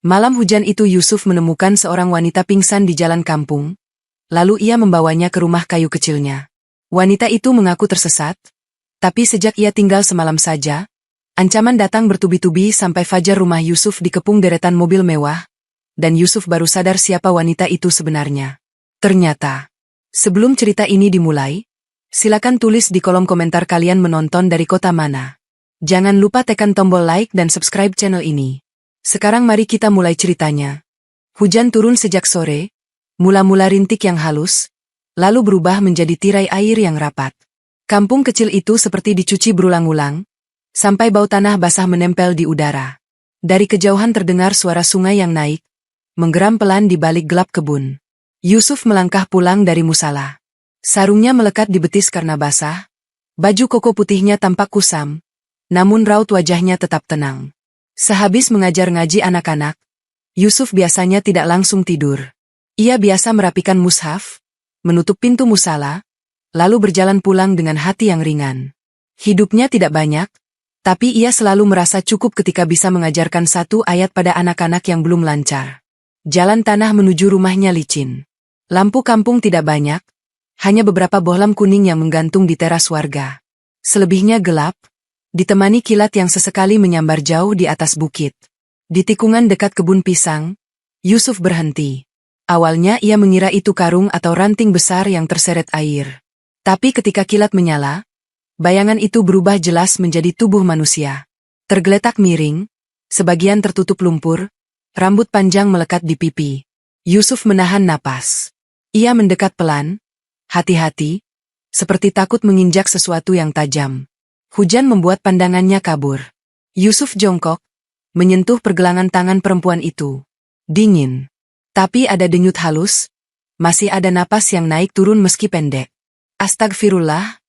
Malam hujan itu Yusuf menemukan seorang wanita pingsan di jalan kampung, lalu ia membawanya ke rumah kayu kecilnya. Wanita itu mengaku tersesat, tapi sejak ia tinggal semalam saja, ancaman datang bertubi-tubi sampai fajar rumah Yusuf dikepung deretan mobil mewah, dan Yusuf baru sadar siapa wanita itu sebenarnya. Ternyata, sebelum cerita ini dimulai, silakan tulis di kolom komentar kalian menonton dari kota mana. Jangan lupa tekan tombol like dan subscribe channel ini. Sekarang mari kita mulai ceritanya. Hujan turun sejak sore, mula-mula rintik yang halus, lalu berubah menjadi tirai air yang rapat. Kampung kecil itu seperti dicuci berulang-ulang, sampai bau tanah basah menempel di udara. Dari kejauhan terdengar suara sungai yang naik, menggeram pelan di balik gelap kebun. Yusuf melangkah pulang dari musala. Sarungnya melekat di betis karena basah, baju koko putihnya tampak kusam, namun raut wajahnya tetap tenang. Sehabis mengajar ngaji anak-anak, Yusuf biasanya tidak langsung tidur. Ia biasa merapikan mushaf, menutup pintu musala, lalu berjalan pulang dengan hati yang ringan. Hidupnya tidak banyak, tapi ia selalu merasa cukup ketika bisa mengajarkan satu ayat pada anak-anak yang belum lancar. Jalan tanah menuju rumahnya licin. Lampu kampung tidak banyak, hanya beberapa bohlam kuning yang menggantung di teras warga. Selebihnya gelap, ditemani kilat yang sesekali menyambar jauh di atas bukit. Di tikungan dekat kebun pisang, Yusuf berhenti. Awalnya ia mengira itu karung atau ranting besar yang terseret air. Tapi ketika kilat menyala, bayangan itu berubah jelas menjadi tubuh manusia. Tergeletak miring, sebagian tertutup lumpur, rambut panjang melekat di pipi. Yusuf menahan napas. Ia mendekat pelan, hati-hati, seperti takut menginjak sesuatu yang tajam. Hujan membuat pandangannya kabur. Yusuf jongkok, menyentuh pergelangan tangan perempuan itu. Dingin. Tapi ada denyut halus, masih ada napas yang naik turun meski pendek. Astagfirullah,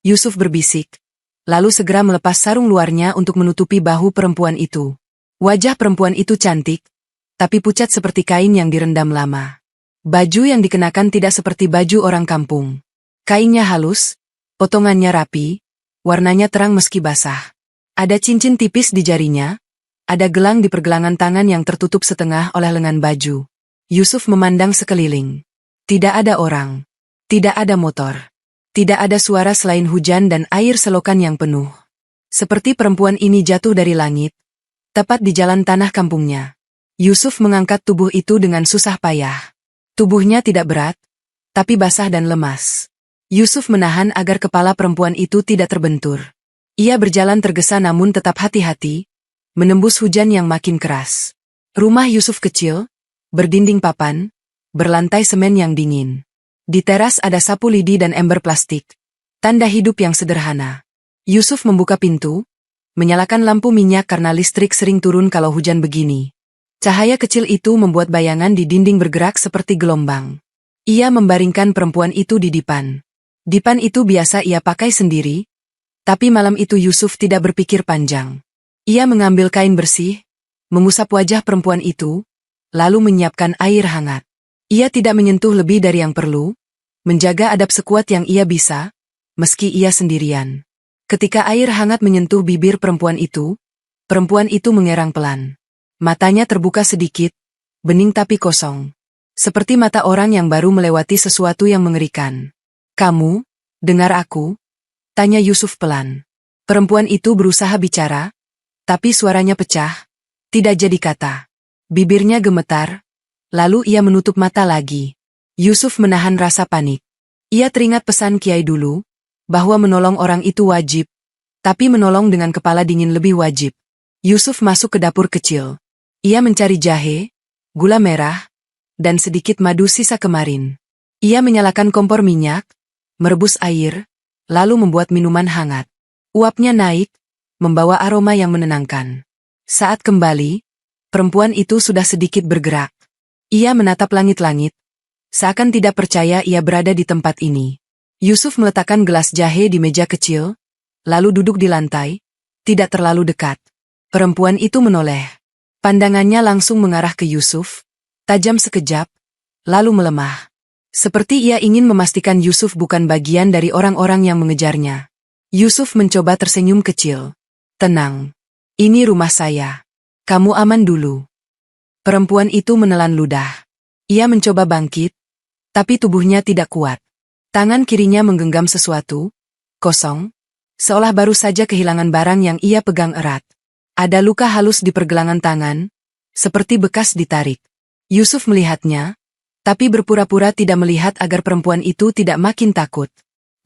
Yusuf berbisik, lalu segera melepas sarung luarnya untuk menutupi bahu perempuan itu. Wajah perempuan itu cantik, tapi pucat seperti kain yang direndam lama. Baju yang dikenakan tidak seperti baju orang kampung. Kainnya halus, potongannya rapi, warnanya terang meski basah. Ada cincin tipis di jarinya, ada gelang di pergelangan tangan yang tertutup setengah oleh lengan baju. Yusuf memandang sekeliling. Tidak ada orang. Tidak ada motor. Tidak ada suara selain hujan dan air selokan yang penuh. Seperti perempuan ini jatuh dari langit, tepat di jalan tanah kampungnya. Yusuf mengangkat tubuh itu dengan susah payah. Tubuhnya tidak berat, tapi basah dan lemas. Yusuf menahan agar kepala perempuan itu tidak terbentur. Ia berjalan tergesa namun tetap hati-hati, menembus hujan yang makin keras. Rumah Yusuf kecil, berdinding papan, berlantai semen yang dingin. Di teras ada sapu lidi dan ember plastik, tanda hidup yang sederhana. Yusuf membuka pintu, menyalakan lampu minyak karena listrik sering turun kalau hujan begini. Cahaya kecil itu membuat bayangan di dinding bergerak seperti gelombang. Ia membaringkan perempuan itu di dipan. Dipan itu biasa ia pakai sendiri, tapi malam itu Yusuf tidak berpikir panjang. Ia mengambil kain bersih, mengusap wajah perempuan itu, lalu menyiapkan air hangat. Ia tidak menyentuh lebih dari yang perlu, menjaga adab sekuat yang ia bisa, meski ia sendirian. Ketika air hangat menyentuh bibir perempuan itu mengerang pelan. Matanya terbuka sedikit, bening tapi kosong. Seperti mata orang yang baru melewati sesuatu yang mengerikan. "Kamu, dengar aku?" tanya Yusuf pelan. Perempuan itu berusaha bicara, tapi suaranya pecah, tidak jadi kata. Bibirnya gemetar, lalu ia menutup mata lagi. Yusuf menahan rasa panik. Ia teringat pesan Kiai dulu, bahwa menolong orang itu wajib, tapi menolong dengan kepala dingin lebih wajib. Yusuf masuk ke dapur kecil. Ia mencari jahe, gula merah, dan sedikit madu sisa kemarin. Ia menyalakan kompor minyak, merebus air, lalu membuat minuman hangat. Uapnya naik, membawa aroma yang menenangkan. Saat kembali, perempuan itu sudah sedikit bergerak. Ia menatap langit-langit, seakan tidak percaya ia berada di tempat ini. Yusuf meletakkan gelas jahe di meja kecil, lalu duduk di lantai, tidak terlalu dekat. Perempuan itu menoleh. Pandangannya langsung mengarah ke Yusuf, tajam sekejap, lalu melemah. Seperti ia ingin memastikan Yusuf bukan bagian dari orang-orang yang mengejarnya. Yusuf mencoba tersenyum kecil. "Tenang. Ini rumah saya. Kamu aman dulu." Perempuan itu menelan ludah. Ia mencoba bangkit, tapi tubuhnya tidak kuat. Tangan kirinya menggenggam sesuatu, kosong, seolah baru saja kehilangan barang yang ia pegang erat. Ada luka halus di pergelangan tangan, seperti bekas ditarik. Yusuf melihatnya, tapi berpura-pura tidak melihat agar perempuan itu tidak makin takut.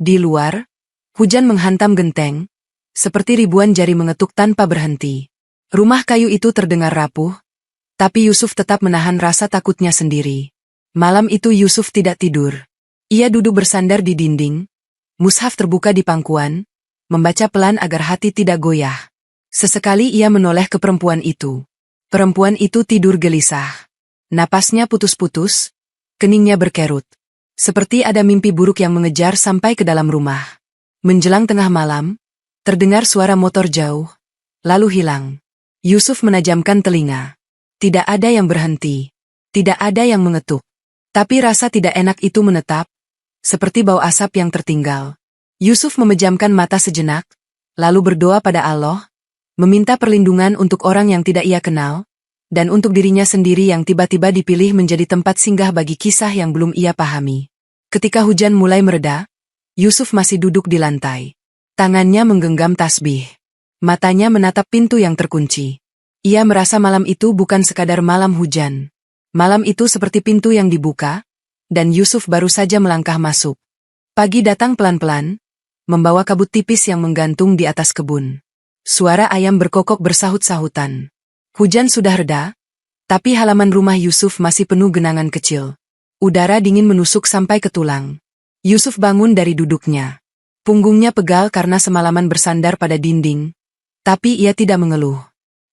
Di luar, hujan menghantam genteng, seperti ribuan jari mengetuk tanpa berhenti. Rumah kayu itu terdengar rapuh, tapi Yusuf tetap menahan rasa takutnya sendiri. Malam itu Yusuf tidak tidur. Ia duduk bersandar di dinding, mushaf terbuka di pangkuan, membaca pelan agar hati tidak goyah. Sesekali ia menoleh ke perempuan itu. Perempuan itu tidur gelisah. Napasnya putus-putus, keningnya berkerut. Seperti ada mimpi buruk yang mengejar sampai ke dalam rumah. Menjelang tengah malam, terdengar suara motor jauh, lalu hilang. Yusuf menajamkan telinga. Tidak ada yang berhenti. Tidak ada yang mengetuk. Tapi rasa tidak enak itu menetap, seperti bau asap yang tertinggal. Yusuf memejamkan mata sejenak, lalu berdoa pada Allah, meminta perlindungan untuk orang yang tidak ia kenal, dan untuk dirinya sendiri yang tiba-tiba dipilih menjadi tempat singgah bagi kisah yang belum ia pahami. Ketika hujan mulai mereda, Yusuf masih duduk di lantai. Tangannya menggenggam tasbih. Matanya menatap pintu yang terkunci. Ia merasa malam itu bukan sekadar malam hujan. Malam itu seperti pintu yang dibuka, dan Yusuf baru saja melangkah masuk. Pagi datang pelan-pelan, membawa kabut tipis yang menggantung di atas kebun. Suara ayam berkokok bersahut-sahutan. Hujan sudah reda, tapi halaman rumah Yusuf masih penuh genangan kecil. Udara dingin menusuk sampai ke tulang. Yusuf bangun dari duduknya. Punggungnya pegal karena semalaman bersandar pada dinding, tapi ia tidak mengeluh.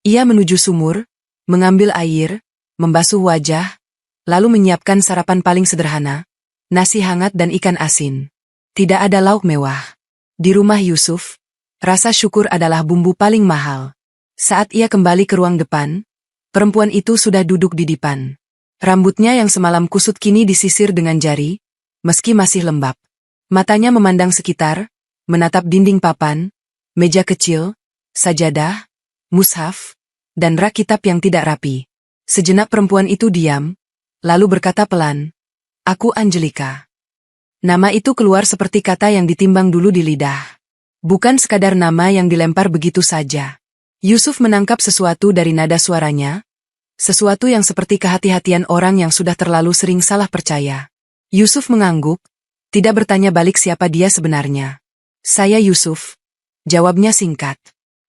Ia menuju sumur, mengambil air, membasuh wajah, lalu menyiapkan sarapan paling sederhana, nasi hangat dan ikan asin. Tidak ada lauk mewah. Di rumah Yusuf, rasa syukur adalah bumbu paling mahal. Saat ia kembali ke ruang depan, perempuan itu sudah duduk di dipan. Rambutnya yang semalam kusut kini disisir dengan jari, meski masih lembab. Matanya memandang sekitar, menatap dinding papan, meja kecil, sajadah, mushaf, dan rak kitab yang tidak rapi. Sejenak perempuan itu diam, lalu berkata pelan, "Aku Angelika." Nama itu keluar seperti kata yang ditimbang dulu di lidah. Bukan sekadar nama yang dilempar begitu saja. Yusuf menangkap sesuatu dari nada suaranya, sesuatu yang seperti kehati-hatian orang yang sudah terlalu sering salah percaya. Yusuf mengangguk, tidak bertanya balik siapa dia sebenarnya. "Saya Yusuf," jawabnya singkat.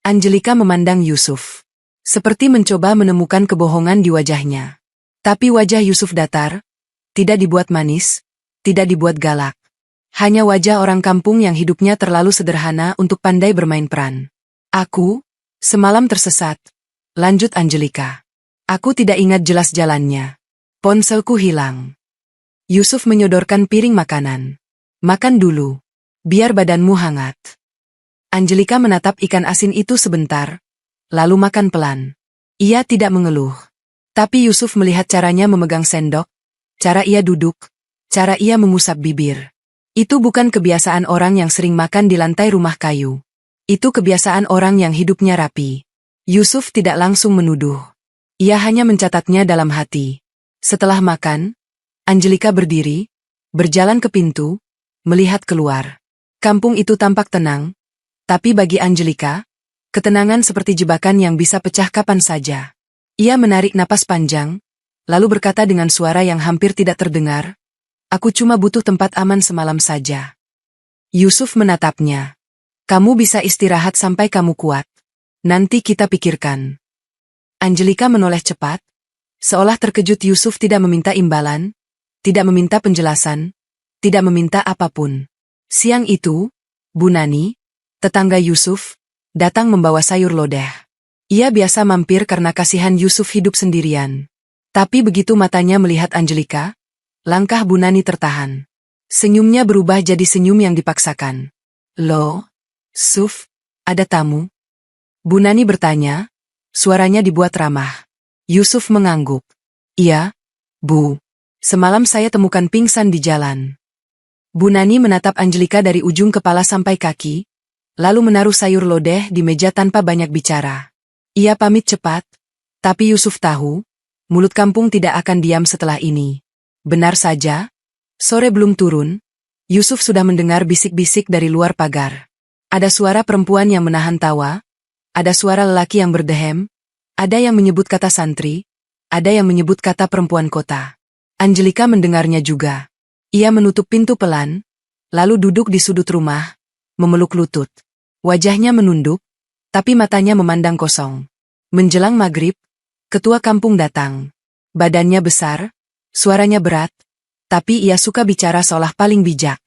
Angelika memandang Yusuf, seperti mencoba menemukan kebohongan di wajahnya. Tapi wajah Yusuf datar, tidak dibuat manis, tidak dibuat galak. Hanya wajah orang kampung yang hidupnya terlalu sederhana untuk pandai bermain peran. "Aku, semalam tersesat," lanjut Angelika. "Aku tidak ingat jelas jalannya. Ponselku hilang." Yusuf menyodorkan piring makanan. "Makan dulu, biar badanmu hangat." Angelika menatap ikan asin itu sebentar, lalu makan pelan. Ia tidak mengeluh. Tapi Yusuf melihat caranya memegang sendok, cara ia duduk, cara ia mengusap bibir. Itu bukan kebiasaan orang yang sering makan di lantai rumah kayu. Itu kebiasaan orang yang hidupnya rapi. Yusuf tidak langsung menuduh. Ia hanya mencatatnya dalam hati. Setelah makan, Angelika berdiri, berjalan ke pintu, melihat keluar. Kampung itu tampak tenang, tapi bagi Angelika, ketenangan seperti jebakan yang bisa pecah kapan saja. Ia menarik napas panjang, lalu berkata dengan suara yang hampir tidak terdengar, "Aku cuma butuh tempat aman semalam saja." Yusuf menatapnya. "Kamu bisa istirahat sampai kamu kuat. Nanti kita pikirkan." Angelika menoleh cepat, seolah terkejut Yusuf tidak meminta imbalan, tidak meminta penjelasan, tidak meminta apapun. Siang itu, Bu Nani, tetangga Yusuf, datang membawa sayur lodeh. Ia biasa mampir karena kasihan Yusuf hidup sendirian. Tapi begitu matanya melihat Angelika, langkah Bu Nani tertahan. Senyumnya berubah jadi senyum yang dipaksakan. "Loh, Suf, ada tamu?" Bu Nani bertanya, suaranya dibuat ramah. Yusuf mengangguk. "Iya, Bu. Semalam saya temukan pingsan di jalan." Bu Nani menatap Angelika dari ujung kepala sampai kaki, lalu menaruh sayur lodeh di meja tanpa banyak bicara. Ia pamit cepat, tapi Yusuf tahu, Mulut kampung tidak akan diam setelah ini. Benar saja, sore belum turun, Yusuf sudah mendengar bisik-bisik dari luar pagar. Ada suara perempuan yang menahan tawa, ada suara lelaki yang berdehem, ada yang menyebut kata santri, ada yang menyebut kata perempuan kota. Angelika mendengarnya juga. Ia menutup pintu pelan, lalu duduk di sudut rumah, memeluk lutut. Wajahnya menunduk, tapi matanya memandang kosong. Menjelang maghrib, ketua kampung datang. Badannya besar, suaranya berat, tapi ia suka bicara seolah paling bijak.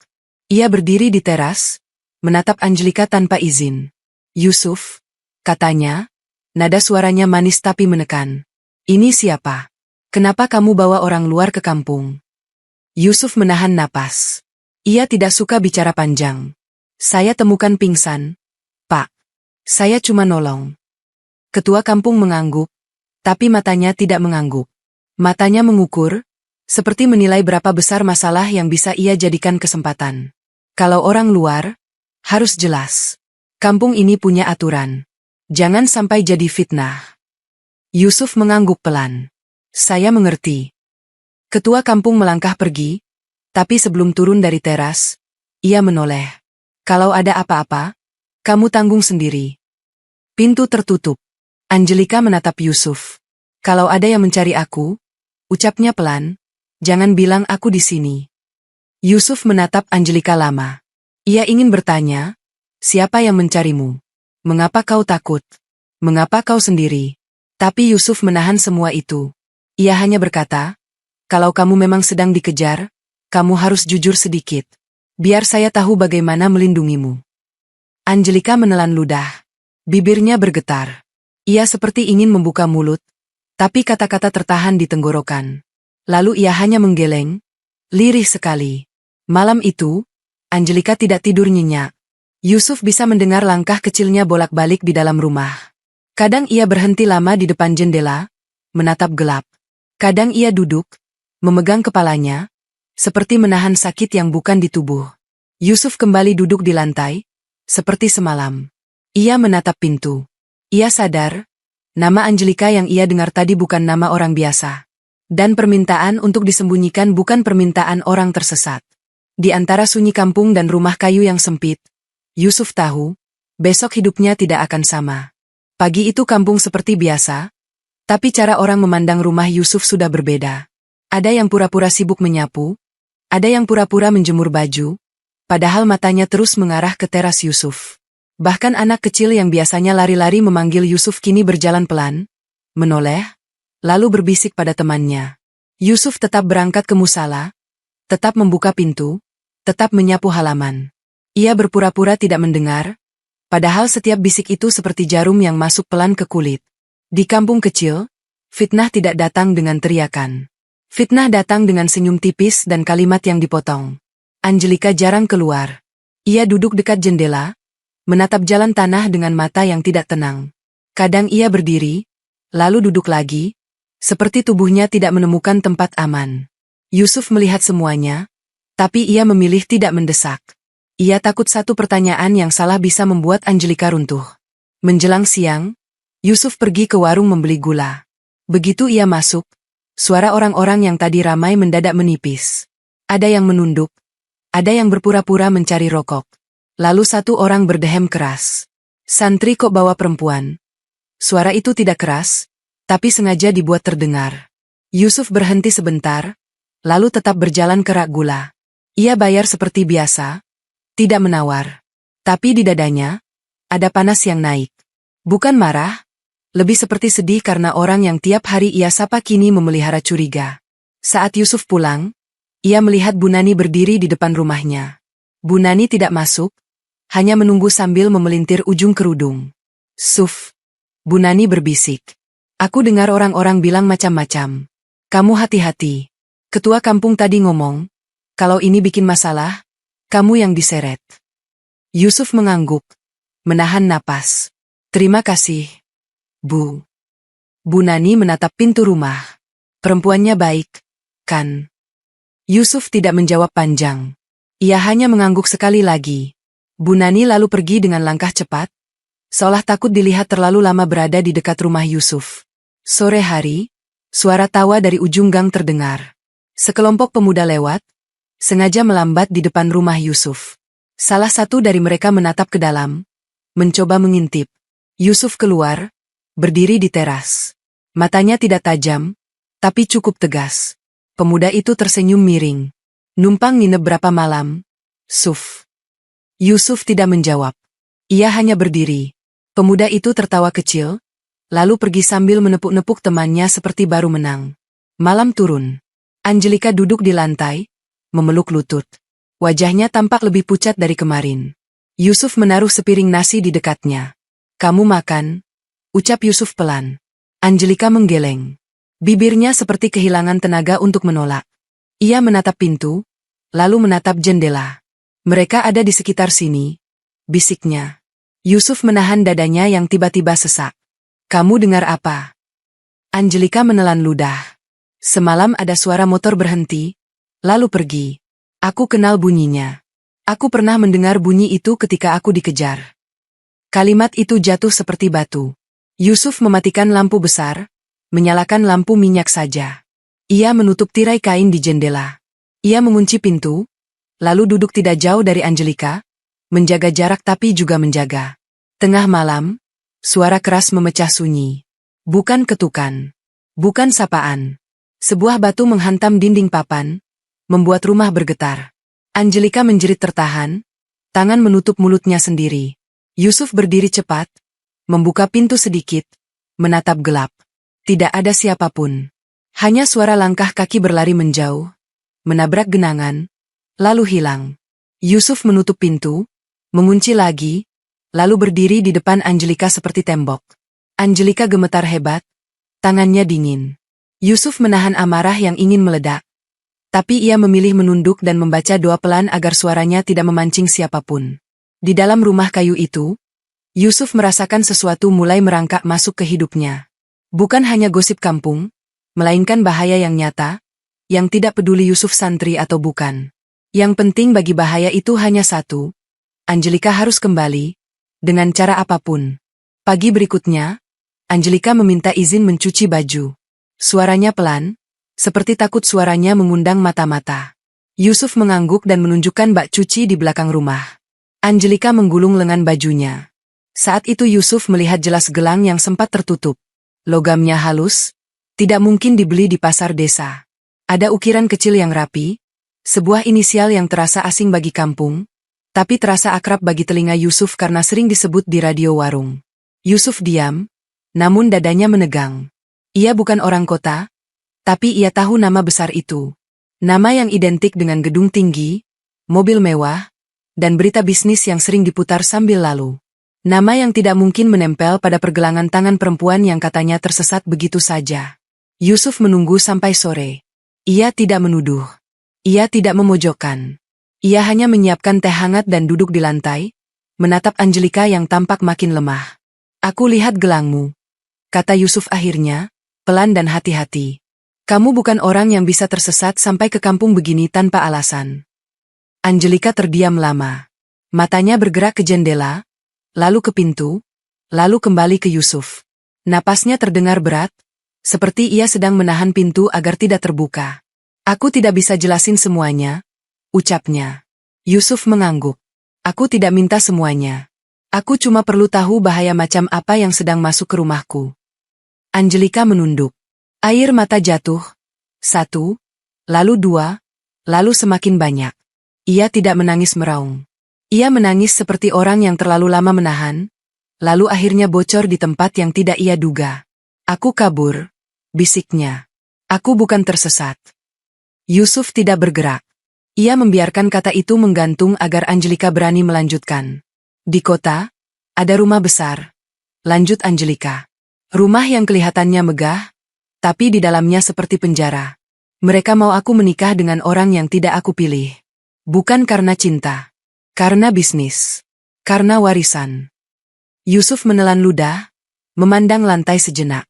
Ia berdiri di teras, menatap Angelika tanpa izin. Yusuf, katanya, nada suaranya manis tapi menekan. Ini siapa? Kenapa kamu bawa orang luar ke kampung? Yusuf menahan napas. Ia tidak suka bicara panjang. Saya temukan pingsan, Pak. Saya cuma nolong. Ketua kampung mengangguk, tapi matanya tidak mengangguk. Matanya mengukur, seperti menilai berapa besar masalah yang bisa ia jadikan kesempatan. Kalau orang luar, harus jelas. Kampung ini punya aturan. Jangan sampai jadi fitnah. Yusuf mengangguk pelan. Saya mengerti. Ketua kampung melangkah pergi, tapi sebelum turun dari teras, ia menoleh. Kalau ada apa-apa, kamu tanggung sendiri. Pintu tertutup. Angelika menatap Yusuf. Kalau ada yang mencari aku, ucapnya pelan, jangan bilang aku di sini. Yusuf menatap Angelika lama. Ia ingin bertanya, siapa yang mencarimu? Mengapa kau takut? Mengapa kau sendiri? Tapi Yusuf menahan semua itu. Ia hanya berkata, kalau kamu memang sedang dikejar, kamu harus jujur sedikit. Biar saya tahu bagaimana melindungimu. Angelika menelan ludah. Bibirnya bergetar. Ia seperti ingin membuka mulut, tapi kata-kata tertahan di tenggorokan. Lalu ia hanya menggeleng, lirih sekali. Malam itu, Angelika tidak tidur nyenyak. Yusuf bisa mendengar langkah kecilnya bolak-balik di dalam rumah. Kadang ia berhenti lama di depan jendela, menatap gelap. Kadang ia duduk, memegang kepalanya, seperti menahan sakit yang bukan di tubuh. Yusuf kembali duduk di lantai, seperti semalam. Ia menatap pintu. Ia sadar, nama Angelika yang ia dengar tadi bukan nama orang biasa. Dan permintaan untuk disembunyikan bukan permintaan orang tersesat. Di antara sunyi kampung dan rumah kayu yang sempit, Yusuf tahu, besok hidupnya tidak akan sama. Pagi itu kampung seperti biasa, tapi cara orang memandang rumah Yusuf sudah berbeda. Ada yang pura-pura sibuk menyapu, ada yang pura-pura menjemur baju, padahal matanya terus mengarah ke teras Yusuf. Bahkan anak kecil yang biasanya lari-lari memanggil Yusuf kini berjalan pelan, menoleh, lalu berbisik pada temannya. Yusuf tetap berangkat ke musala, tetap membuka pintu, tetap menyapu halaman. Ia berpura-pura tidak mendengar, padahal setiap bisik itu seperti jarum yang masuk pelan ke kulit. Di kampung kecil, fitnah tidak datang dengan teriakan. Fitnah datang dengan senyum tipis dan kalimat yang dipotong. Angelika jarang keluar. Ia duduk dekat jendela, menatap jalan tanah dengan mata yang tidak tenang. Kadang ia berdiri, lalu duduk lagi, seperti tubuhnya tidak menemukan tempat aman. Yusuf melihat semuanya, tapi ia memilih tidak mendesak. Ia takut satu pertanyaan yang salah bisa membuat Angelika runtuh. Menjelang siang, Yusuf pergi ke warung membeli gula. Begitu ia masuk, suara orang-orang yang tadi ramai mendadak menipis. Ada yang menunduk, ada yang berpura-pura mencari rokok. Lalu satu orang berdehem keras. Santri kok bawa perempuan? Suara itu tidak keras, tapi sengaja dibuat terdengar. Yusuf berhenti sebentar, lalu tetap berjalan ke rak gula. Ia bayar seperti biasa, tidak menawar. Tapi di dadanya, ada panas yang naik. Bukan marah, lebih seperti sedih karena orang yang tiap hari ia sapa kini memelihara curiga. Saat Yusuf pulang, ia melihat Bu Nani berdiri di depan rumahnya. Bu Nani tidak masuk, hanya menunggu sambil memelintir ujung kerudung. Suf, Bu Nani berbisik. Aku dengar orang-orang bilang macam-macam. Kamu hati-hati. Ketua kampung tadi ngomong, kalau ini bikin masalah, kamu yang diseret. Yusuf mengangguk, menahan napas. Terima kasih, Bu. Bu Nani menatap pintu rumah. Perempuannya baik, kan? Yusuf tidak menjawab panjang. Ia hanya mengangguk sekali lagi. Bu Nani lalu pergi dengan langkah cepat, seolah takut dilihat terlalu lama berada di dekat rumah Yusuf. Sore hari, Suara tawa dari ujung gang terdengar. Sekelompok pemuda lewat, sengaja melambat di depan rumah Yusuf. Salah satu dari mereka menatap ke dalam, mencoba mengintip. Yusuf keluar, berdiri di teras. Matanya tidak tajam, tapi cukup tegas. Pemuda itu tersenyum miring. Numpang nginep berapa malam, Suf? Yusuf tidak menjawab. Ia hanya berdiri. Pemuda itu tertawa kecil, lalu pergi sambil menepuk-nepuk temannya seperti baru menang. Malam turun. Angelika duduk di lantai, memeluk lutut. Wajahnya tampak lebih pucat dari kemarin. Yusuf menaruh sepiring nasi di dekatnya. "Kamu makan?" ucap Yusuf pelan. Angelika menggeleng. Bibirnya seperti kehilangan tenaga untuk menolak. Ia menatap pintu, lalu menatap jendela. "Mereka ada di sekitar sini," bisiknya. Yusuf menahan dadanya yang tiba-tiba sesak. "Kamu dengar apa?" Angelika menelan ludah. "Semalam ada suara motor berhenti, lalu pergi. Aku kenal bunyinya. Aku pernah mendengar bunyi itu ketika aku dikejar." Kalimat itu jatuh seperti batu. Yusuf mematikan lampu besar, menyalakan lampu minyak saja. Ia menutup tirai kain di jendela. Ia mengunci pintu, lalu duduk tidak jauh dari Angelika, menjaga jarak tapi juga menjaga. Tengah malam, suara keras memecah sunyi. Bukan ketukan. Bukan sapaan. Sebuah batu menghantam dinding papan, membuat rumah bergetar. Angelika menjerit tertahan, tangan menutup mulutnya sendiri. Yusuf berdiri cepat, membuka pintu sedikit, menatap gelap. Tidak ada siapapun. Hanya suara langkah kaki berlari menjauh, menabrak genangan, lalu hilang. Yusuf menutup pintu, mengunci lagi, lalu berdiri di depan Angelika seperti tembok. Angelika gemetar hebat, tangannya dingin. Yusuf menahan amarah yang ingin meledak. Tapi ia memilih menunduk dan membaca doa pelan agar suaranya tidak memancing siapapun. Di dalam rumah kayu itu, Yusuf merasakan sesuatu mulai merangkak masuk ke hidupnya. Bukan hanya gosip kampung, melainkan bahaya yang nyata, yang tidak peduli Yusuf santri atau bukan. Yang penting bagi bahaya itu hanya satu. Angelika harus kembali, dengan cara apapun. Pagi berikutnya, Angelika meminta izin mencuci baju. Suaranya pelan, seperti takut suaranya mengundang mata-mata. Yusuf mengangguk dan menunjukkan bak cuci di belakang rumah. Angelika menggulung lengan bajunya. Saat itu Yusuf melihat jelas gelang yang sempat tertutup. Logamnya halus, tidak mungkin dibeli di pasar desa. Ada ukiran kecil yang rapi, sebuah inisial yang terasa asing bagi kampung, tapi terasa akrab bagi telinga Yusuf karena sering disebut di radio warung. Yusuf diam, namun dadanya menegang. Ia bukan orang kota, tapi ia tahu nama besar itu. Nama yang identik dengan gedung tinggi, mobil mewah, dan berita bisnis yang sering diputar sambil lalu. Nama yang tidak mungkin menempel pada pergelangan tangan perempuan yang katanya tersesat begitu saja. Yusuf menunggu sampai sore. Ia tidak menuduh. Ia tidak memojokkan. Ia hanya menyiapkan teh hangat dan duduk di lantai, menatap Angelika yang tampak makin lemah. "Aku lihat gelangmu," kata Yusuf akhirnya, pelan dan hati-hati. "Kamu bukan orang yang bisa tersesat sampai ke kampung begini tanpa alasan." Angelika terdiam lama. Matanya bergerak ke jendela, lalu ke pintu, lalu kembali ke Yusuf. Napasnya terdengar berat, seperti ia sedang menahan pintu agar tidak terbuka. "Aku tidak bisa jelasin semuanya," ucapnya. Yusuf mengangguk. "Aku tidak minta semuanya. Aku cuma perlu tahu bahaya macam apa yang sedang masuk ke rumahku." Angelika menunduk. Air mata jatuh. 1, lalu 2, lalu semakin banyak. Ia tidak menangis meraung. Ia menangis seperti orang yang terlalu lama menahan, lalu akhirnya bocor di tempat yang tidak ia duga. "Aku kabur," bisiknya. "Aku bukan tersesat." Yusuf tidak bergerak. Ia membiarkan kata itu menggantung agar Angelika berani melanjutkan. "Di kota, ada rumah besar," lanjut Angelika. "Rumah yang kelihatannya megah, tapi di dalamnya seperti penjara. Mereka mau aku menikah dengan orang yang tidak aku pilih. Bukan karena cinta. Karena bisnis. Karena warisan." Yusuf menelan ludah, memandang lantai sejenak.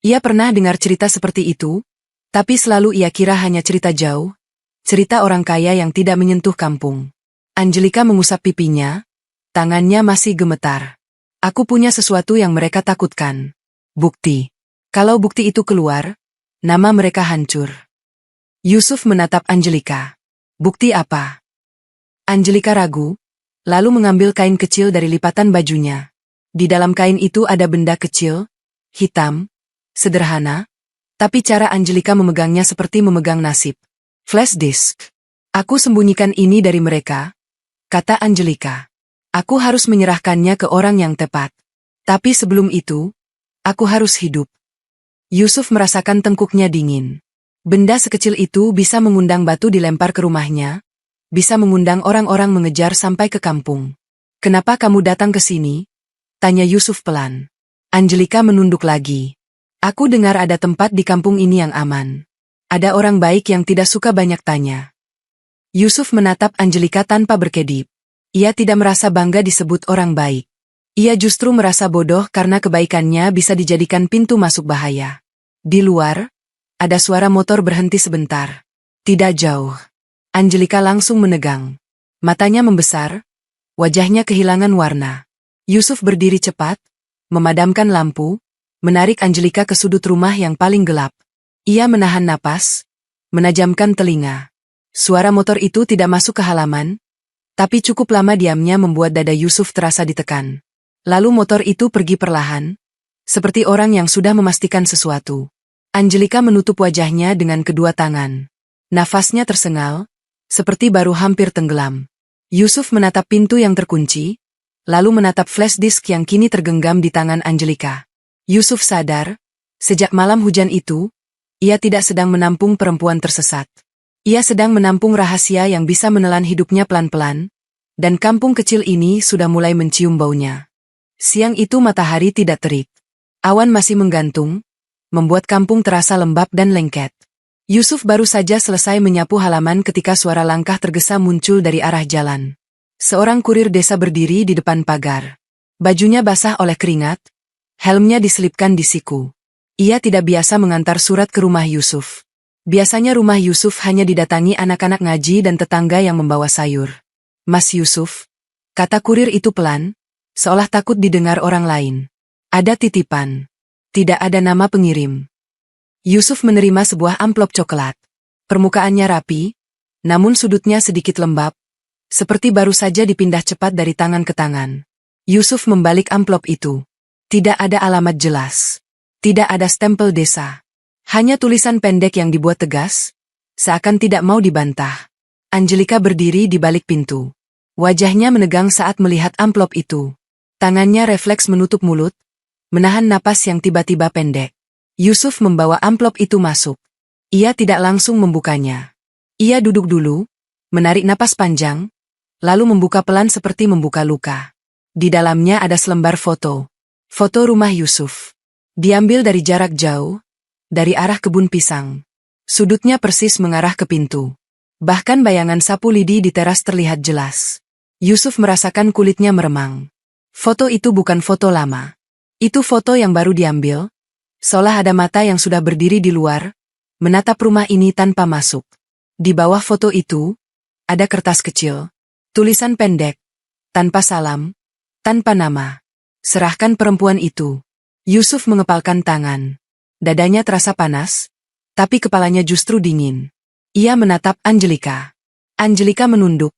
Ia pernah dengar cerita seperti itu, tapi selalu ia kira hanya cerita jauh, cerita orang kaya yang tidak menyentuh kampung. Angelika mengusap pipinya, tangannya masih gemetar. "Aku punya sesuatu yang mereka takutkan. Bukti. Kalau bukti itu keluar, Nama mereka hancur. Yusuf menatap Angelika. Bukti apa? Angelika ragu, lalu mengambil kain kecil dari lipatan bajunya. Di dalam kain itu ada benda kecil, hitam, sederhana, tapi cara Angelika memegangnya seperti memegang nasib. Flash disk. Aku sembunyikan ini dari mereka, kata Angelika. Aku harus menyerahkannya ke orang yang tepat. Tapi sebelum itu, aku harus hidup. Yusuf merasakan tengkuknya dingin. Benda sekecil itu bisa mengundang batu dilempar ke rumahnya, bisa mengundang orang-orang mengejar sampai ke kampung. Kenapa kamu datang ke sini? Tanya Yusuf pelan. Angelika menunduk lagi. Aku dengar ada tempat di kampung ini yang aman. Ada orang baik yang tidak suka banyak tanya. Yusuf menatap Angelika tanpa berkedip. Ia tidak merasa bangga disebut orang baik. Ia justru merasa bodoh karena kebaikannya bisa dijadikan pintu masuk bahaya. Di luar, ada suara motor berhenti sebentar. Tidak jauh. Angelika langsung menegang. Matanya membesar, wajahnya kehilangan warna. Yusuf berdiri cepat, memadamkan lampu, menarik Angelika ke sudut rumah yang paling gelap. Ia menahan napas, menajamkan telinga. Suara motor itu tidak masuk ke halaman, tapi cukup lama diamnya membuat dada Yusuf terasa ditekan. Lalu motor itu pergi perlahan, seperti orang yang sudah memastikan sesuatu. Angelika menutup wajahnya dengan kedua tangan. Nafasnya tersengal, seperti baru hampir tenggelam. Yusuf menatap pintu yang terkunci, lalu menatap flash disk yang kini tergenggam di tangan Angelika. Yusuf sadar, sejak malam hujan itu, ia tidak sedang menampung perempuan tersesat. Ia sedang menampung rahasia yang bisa menelan hidupnya pelan-pelan, dan kampung kecil ini sudah mulai mencium baunya. Siang itu matahari tidak terik. Awan masih menggantung, membuat kampung terasa lembab dan lengket. Yusuf baru saja selesai menyapu halaman ketika suara langkah tergesa muncul dari arah jalan. Seorang kurir desa berdiri di depan pagar. Bajunya basah oleh keringat, helmnya diselipkan di siku. Ia tidak biasa mengantar surat ke rumah Yusuf. Biasanya rumah Yusuf hanya didatangi anak-anak ngaji dan tetangga yang membawa sayur. Mas Yusuf, kata kurir itu pelan, seolah takut didengar orang lain. Ada titipan. Tidak ada nama pengirim. Yusuf menerima sebuah amplop coklat. Permukaannya rapi, namun sudutnya sedikit lembab, seperti baru saja dipindah cepat dari tangan ke tangan. Yusuf membalik amplop itu. Tidak ada alamat jelas. Tidak ada stempel desa. Hanya tulisan pendek yang dibuat tegas, seakan tidak mau dibantah. Angelika berdiri di balik pintu. Wajahnya menegang saat melihat amplop itu. Tangannya refleks menutup mulut, menahan napas yang tiba-tiba pendek. Yusuf membawa amplop itu masuk. Ia tidak langsung membukanya. Ia duduk dulu, menarik napas panjang, lalu membuka pelan seperti membuka luka. Di dalamnya ada selembar foto. Foto rumah Yusuf. Diambil dari jarak jauh, dari arah kebun pisang. Sudutnya persis mengarah ke pintu. Bahkan bayangan sapu lidi di teras terlihat jelas. Yusuf merasakan kulitnya meremang. Foto itu bukan foto lama. Itu foto yang baru diambil, seolah ada mata yang sudah berdiri di luar, menatap rumah ini tanpa masuk. Di bawah foto itu, ada kertas kecil. Tulisan pendek, tanpa salam, tanpa nama. Serahkan perempuan itu. Yusuf mengepalkan tangan. Dadanya terasa panas, tapi kepalanya justru dingin. Ia menatap Angelika. Angelika menunduk.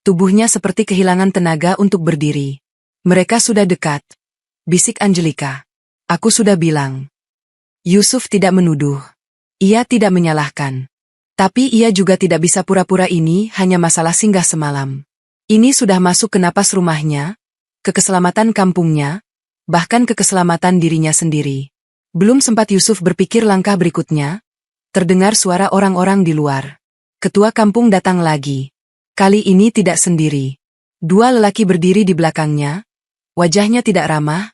Tubuhnya seperti kehilangan tenaga untuk berdiri. Mereka sudah dekat. Bisik Angelika. Aku sudah bilang. Yusuf tidak menuduh. Ia tidak menyalahkan. Tapi ia juga tidak bisa pura-pura ini hanya masalah singgah semalam. Ini sudah masuk ke napas rumahnya, ke keselamatan kampungnya, bahkan ke keselamatan dirinya sendiri. Belum sempat Yusuf berpikir langkah berikutnya, terdengar suara orang-orang di luar. Ketua kampung datang lagi. Kali ini tidak sendiri. Dua lelaki berdiri di belakangnya, wajahnya tidak ramah,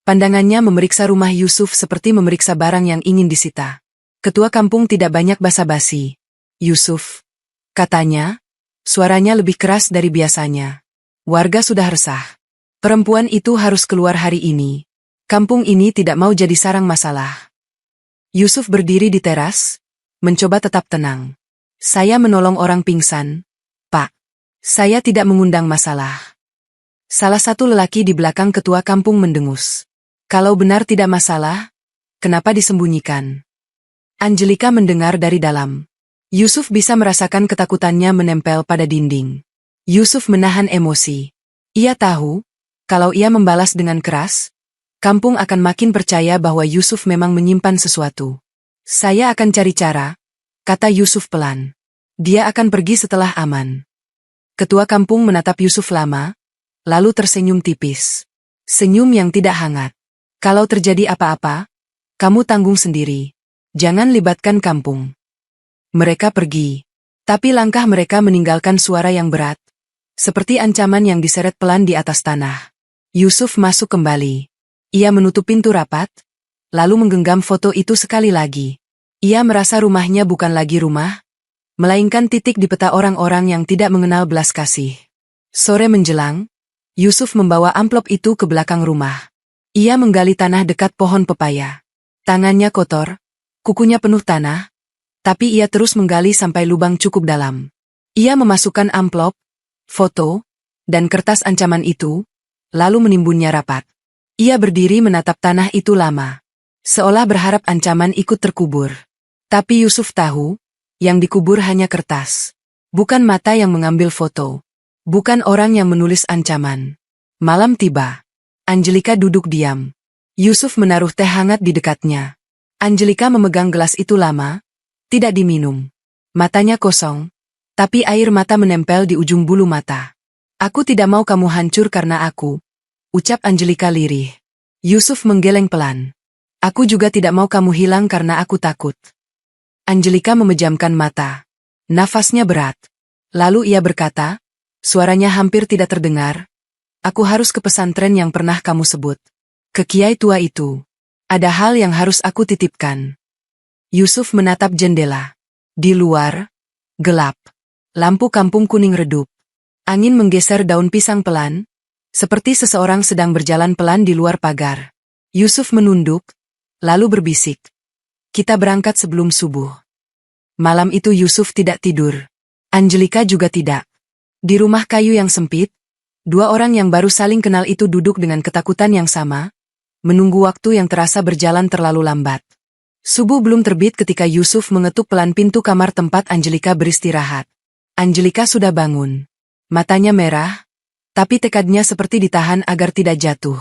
pandangannya memeriksa rumah Yusuf seperti memeriksa barang yang ingin disita. Ketua kampung tidak banyak basa-basi. Yusuf, katanya, suaranya lebih keras dari biasanya. Warga sudah resah. Perempuan itu harus keluar hari ini. Kampung ini tidak mau jadi sarang masalah. Yusuf berdiri di teras, mencoba tetap tenang. Saya menolong orang pingsan, Pak. Saya tidak mengundang masalah. Salah satu lelaki di belakang ketua kampung mendengus. Kalau benar tidak masalah, kenapa disembunyikan? Angelika mendengar dari dalam. Yusuf bisa merasakan ketakutannya menempel pada dinding. Yusuf menahan emosi. Ia tahu, kalau ia membalas dengan keras, kampung akan makin percaya bahwa Yusuf memang menyimpan sesuatu. Saya akan cari cara, kata Yusuf pelan. Dia akan pergi setelah aman. Ketua kampung menatap Yusuf lama, lalu tersenyum tipis. Senyum yang tidak hangat. Kalau terjadi apa-apa, kamu tanggung sendiri. Jangan libatkan kampung. Mereka pergi. Tapi langkah mereka meninggalkan suara yang berat, seperti ancaman yang diseret pelan di atas tanah. Yusuf masuk kembali. Ia menutup pintu rapat, lalu menggenggam foto itu sekali lagi. Ia merasa rumahnya bukan lagi rumah, melainkan titik di peta orang-orang yang tidak mengenal belas kasih. Sore menjelang, Yusuf membawa amplop itu ke belakang rumah. Ia menggali tanah dekat pohon pepaya. Tangannya kotor, kukunya penuh tanah, tapi ia terus menggali sampai lubang cukup dalam. Ia memasukkan amplop, foto, dan kertas ancaman itu, lalu menimbunnya rapat. Ia berdiri menatap tanah itu lama, seolah berharap ancaman ikut terkubur. Tapi Yusuf tahu, yang dikubur hanya kertas. Bukan mata yang mengambil foto. Bukan orang yang menulis ancaman. Malam tiba. Angelika duduk diam. Yusuf menaruh teh hangat di dekatnya. Angelika memegang gelas itu lama, tidak diminum. Matanya kosong, tapi air mata menempel di ujung bulu mata. Aku tidak mau kamu hancur karena aku, ucap Angelika lirih. Yusuf menggeleng pelan. Aku juga tidak mau kamu hilang karena aku takut. Angelika memejamkan mata. Nafasnya berat. Lalu ia berkata, suaranya hampir tidak terdengar, aku harus ke pesantren yang pernah kamu sebut. Ke kiai tua itu. Ada hal yang harus aku titipkan. Yusuf menatap jendela. Di luar, gelap. Lampu kampung kuning redup. Angin menggeser daun pisang pelan, seperti seseorang sedang berjalan pelan di luar pagar. Yusuf menunduk, lalu berbisik. Kita berangkat sebelum subuh. Malam itu Yusuf tidak tidur. Angelika juga tidak. Di rumah kayu yang sempit, dua orang yang baru saling kenal itu duduk dengan ketakutan yang sama, menunggu waktu yang terasa berjalan terlalu lambat. Subuh belum terbit ketika Yusuf mengetuk pelan pintu kamar tempat Angelika beristirahat. Angelika sudah bangun. Matanya merah, tapi tekadnya seperti ditahan agar tidak jatuh.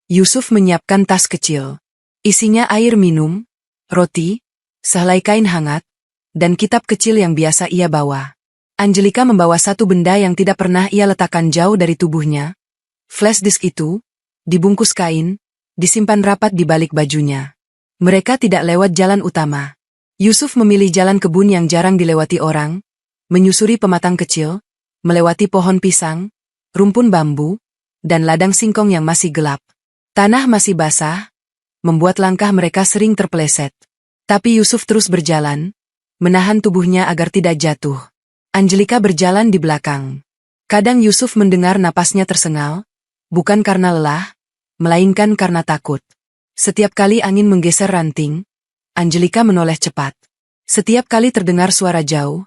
Yusuf menyiapkan tas kecil. Isinya air minum, roti, sehelai kain hangat, dan kitab kecil yang biasa ia bawa. Angelika membawa satu benda yang tidak pernah ia letakkan jauh dari tubuhnya. Flash disk itu, dibungkus kain, disimpan rapat di balik bajunya. Mereka tidak lewat jalan utama. Yusuf memilih jalan kebun yang jarang dilewati orang, menyusuri pematang kecil, melewati pohon pisang, rumpun bambu, dan ladang singkong yang masih gelap. Tanah masih basah, membuat langkah mereka sering terpeleset. Tapi Yusuf terus berjalan, menahan tubuhnya agar tidak jatuh. Angelika berjalan di belakang. Kadang Yusuf mendengar napasnya tersengal, bukan karena lelah, melainkan karena takut. Setiap kali angin menggeser ranting, Angelika menoleh cepat. Setiap kali terdengar suara jauh,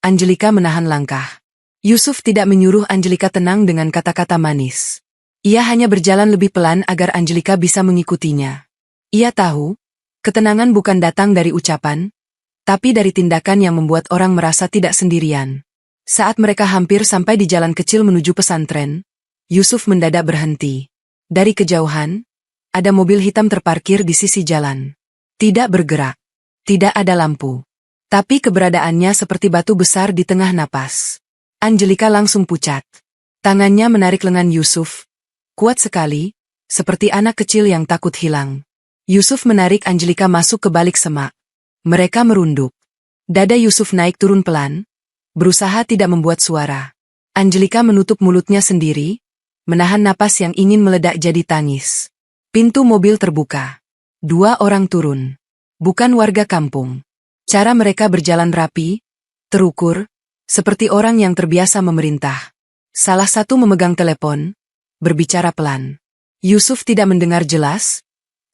Angelika menahan langkah. Yusuf tidak menyuruh Angelika tenang dengan kata-kata manis. Ia hanya berjalan lebih pelan agar Angelika bisa mengikutinya. Ia tahu, ketenangan bukan datang dari ucapan, tapi dari tindakan yang membuat orang merasa tidak sendirian. Saat mereka hampir sampai di jalan kecil menuju pesantren, Yusuf mendadak berhenti. Dari kejauhan, ada mobil hitam terparkir di sisi jalan. Tidak bergerak. Tidak ada lampu. Tapi keberadaannya seperti batu besar di tengah napas. Angelika langsung pucat. Tangannya menarik lengan Yusuf. Kuat sekali, seperti anak kecil yang takut hilang. Yusuf menarik Angelika masuk ke balik semak. Mereka merunduk. Dada Yusuf naik turun pelan, berusaha tidak membuat suara. Angelika menutup mulutnya sendiri, menahan napas yang ingin meledak jadi tangis. Pintu mobil terbuka. Dua orang turun. Bukan warga kampung. Cara mereka berjalan rapi, terukur, seperti orang yang terbiasa memerintah. Salah satu memegang telepon, berbicara pelan. Yusuf tidak mendengar jelas,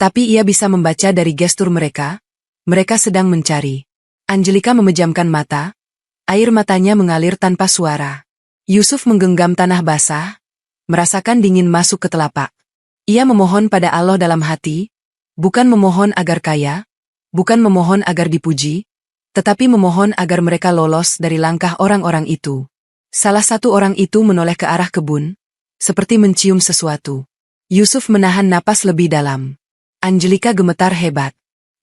tapi ia bisa membaca dari gestur mereka. Mereka sedang mencari. Angelika memejamkan mata, air matanya mengalir tanpa suara. Yusuf menggenggam tanah basah, merasakan dingin masuk ke telapak. Ia memohon pada Allah dalam hati, bukan memohon agar kaya, Bukan memohon agar dipuji, tetapi memohon agar mereka lolos dari langkah orang-orang itu. Salah satu orang itu menoleh ke arah kebun, seperti mencium sesuatu. Yusuf menahan napas lebih dalam. Angelika gemetar hebat.